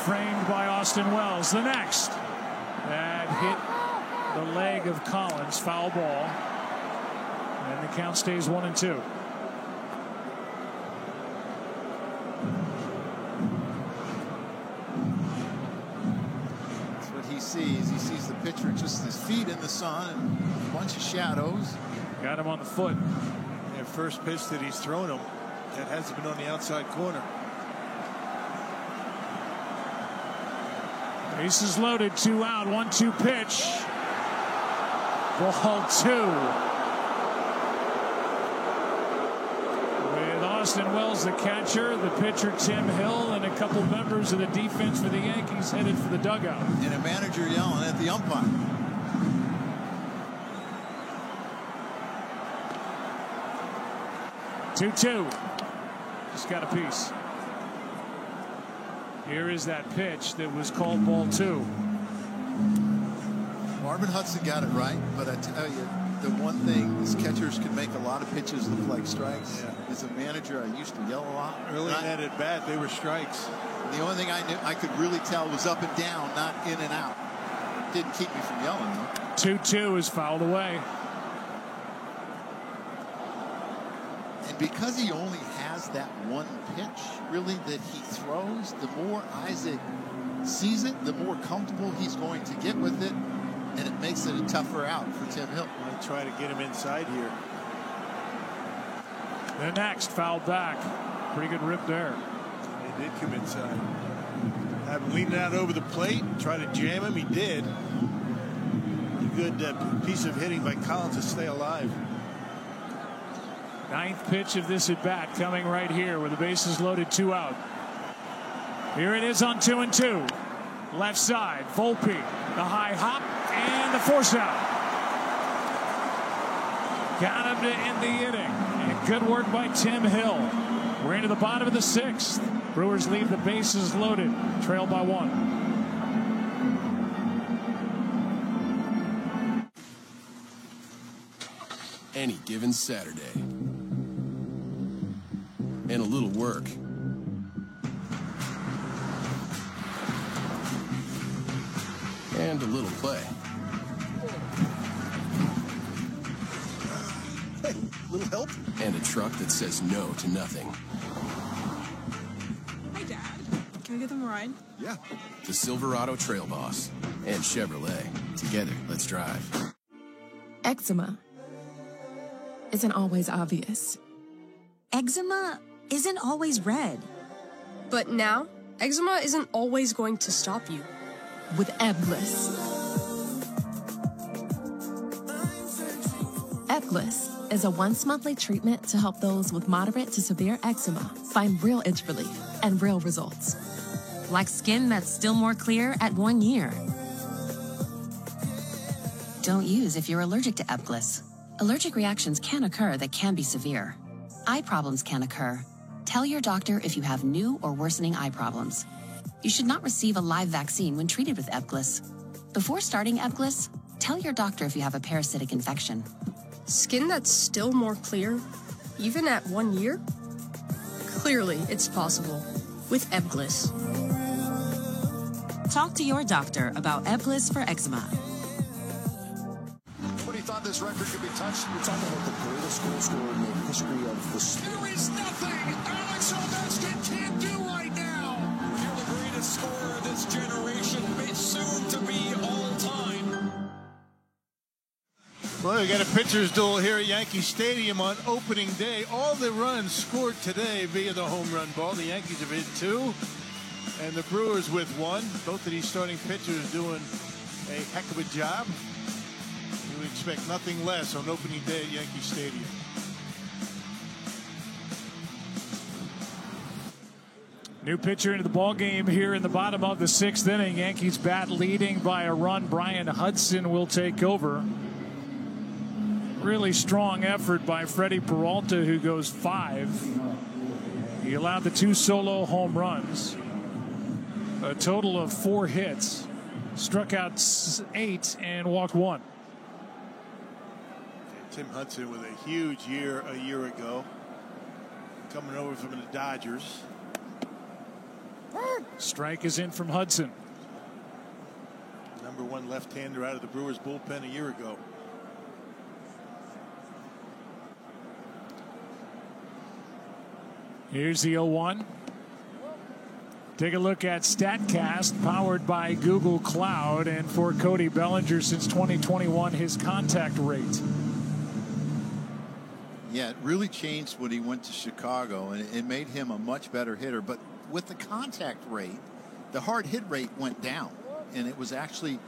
Framed by Austin Wells. The next. That hit the leg of Collins. Foul ball. And the count stays 1-2. That's what he sees. He sees the pitcher just his feet in the sun and a bunch of shadows. Got him on the foot. And first pitch that he's thrown him, that hasn't been on the outside corner. Bases loaded, 2 out, 1-2 pitch. Ball 2. Austin Wells, the catcher, the pitcher, Tim Hill, and a couple members of the defense for the Yankees headed for the dugout. And a manager yelling at the umpire. Two. Just got a piece. Here is that pitch that was called ball 2. Marvin Hudson got it right, but I tell you, the one thing is catchers can make a lot of pitches look like strikes. Yeah. As a manager, I used to yell a lot. Early in that at bat, they were strikes. The only thing I knew I could really tell was up and down, not in and out. Didn't keep me from yelling, though. 2-2 is fouled away. And because he only has that one pitch, really, that he throws, the more Isaac sees it, the more comfortable he's going to get with it, and it makes it a tougher out for Tim Hill. I try to get him inside here. The next fouled back. Pretty good rip there. He did come inside. Have him leaning out over the plate, try to jam him. He did. A good piece of hitting by Collins to stay alive. 9th pitch of this at bat coming right here with the bases loaded, 2 out. Here it is on 2-2. Left side, Volpe, the high hop, and the force out. Got him to end the inning. And good work by Tim Hill. We're into the bottom of the 6th. Brewers leave the bases loaded, trail by 1. Any given Saturday. And a little work. And a little play. Hey, little help? And a truck that says no to nothing. Hi, Dad. Can we give them a ride? Yeah. The Silverado Trail Boss and Chevrolet. Together, let's drive. Eczema isn't always obvious. Eczema isn't always red. But now, eczema isn't always going to stop you. With Ebglyss. Ebglyss is a once-monthly treatment to help those with moderate to severe eczema find real itch relief and real results. Like skin that's still more clear at 1 year. Don't use if you're allergic to Ebglyss. Allergic reactions can occur that can be severe. Eye problems can occur. Tell your doctor if you have new or worsening eye problems. You should not receive a live vaccine when treated with Ebglyss. Before starting Ebglyss, tell your doctor if you have a parasitic infection. Skin that's still more clear, even at 1 year? Clearly, it's possible with Ebglyss. Talk to your doctor about Ebglyss for eczema. Thought this record could be touched. We're talking about the greatest goal scorer in the history of the sport. There is nothing Alex Ovechkin can't do right now. You're the greatest scorer of this generation, soon to be all time. Well, we got a pitcher's duel here at Yankee Stadium on opening day. All the runs scored today via the home run ball. The Yankees have hit 2, and the Brewers with 1. Both of these starting pitchers doing a heck of a job. We expect nothing less on opening day at Yankee Stadium. New pitcher into the ball game here in the bottom of the 6th inning. Yankees bat leading by a run. Brian Hudson will take over. Really strong effort by Freddie Peralta, who goes 5. He allowed the 2 solo home runs. A total of 4 hits. Struck out 8 and walked 1. Tim Hudson with a huge year a year ago, coming over from the Dodgers. Strike is in from Hudson. Number 1 left-hander out of the Brewers bullpen a year ago. Here's the 0-1. Take a look at StatCast, powered by Google Cloud, and for Cody Bellinger since 2021, his contact rate. Yeah, it really changed when he went to Chicago, and it made him a much better hitter. But with the contact rate, the hard hit rate went down, and it was actually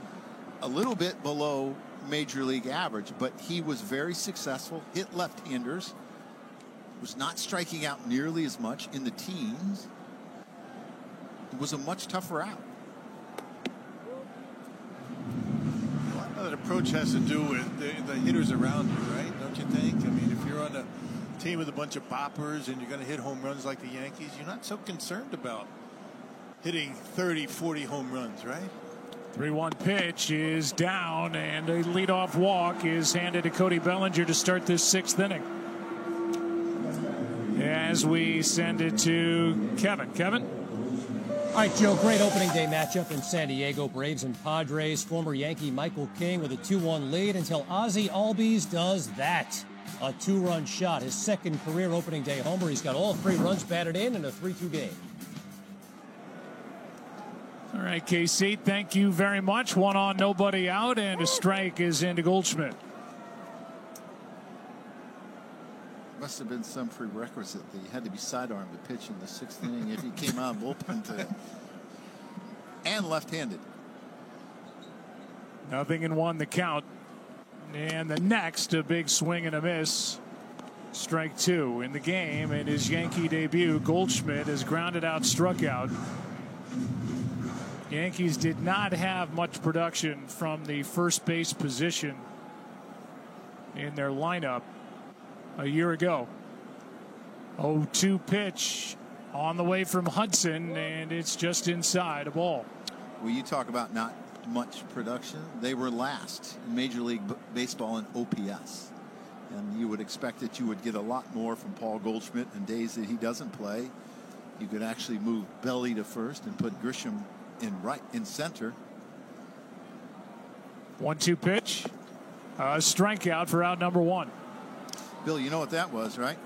a little bit below major league average. But he was very successful, hit left-handers, was not striking out nearly as much in the teens. It was a much tougher out. A lot of that approach has to do with the hitters around you, right? Don't you think? I mean, if you're on a team with a bunch of boppers and you're going to hit home runs like the Yankees, you're not so concerned about hitting 30, 40 home runs, right? 3-1 pitch is down, and a leadoff walk is handed to Cody Bellinger to start this 6th inning. As we send it to Kevin. Kevin? All right, Joe, great opening day matchup in San Diego. Braves and Padres. Former Yankee Michael King with a 2-1 lead until Ozzie Albies does that. A 2-run shot, his 2nd career opening day homer. He's got all 3 runs batted in a 3-2 game. All right, KC, thank you very much. 1 on, nobody out, and a strike is into Goldschmidt. Must have been some prerequisite that he had to be sidearmed to pitch in the 6th inning if he came out bullpen today. And left-handed. 0-1 the count. And the next, a big swing and a miss. Strike 2 in the game. In his Yankee debut, Goldschmidt has grounded out, struck out. Yankees did not have much production from the first base position in their lineup a year ago. 0-2 pitch on the way from Hudson, and it's just inside a ball. Well, you talk about not much production. They were last in Major League Baseball in OPS. And you would expect that you would get a lot more from Paul Goldschmidt in days that he doesn't play. You could actually move Belly to first and put Grisham in center. 1-2 pitch. Strikeout for out number 1. Bill, you know what that was, right?